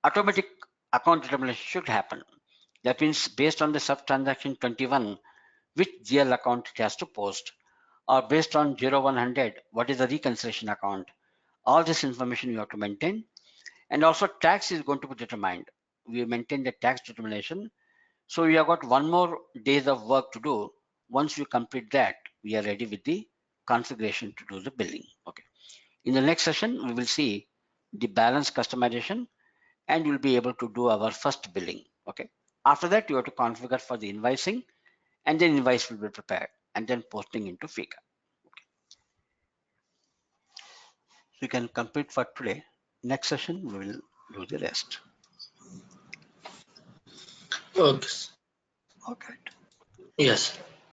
automatic account determination should happen. That means based on the sub transaction 21, which GL account it has to post, or based on 0100, what is the reconciliation account? All this information you have to maintain. And also tax is going to be determined. We maintain the tax determination. So we have got one more days of work to do. Once we complete that, we are ready with the configuration to do the billing. Okay. In the next session, we will see the balance customization and you'll be able to do our first billing. Okay. After that, you have to configure for the invoicing and then invoice will be prepared and then posting into Figure. Okay. So you can complete for today. Next session, we will do the rest. Okay. Okay. Yes.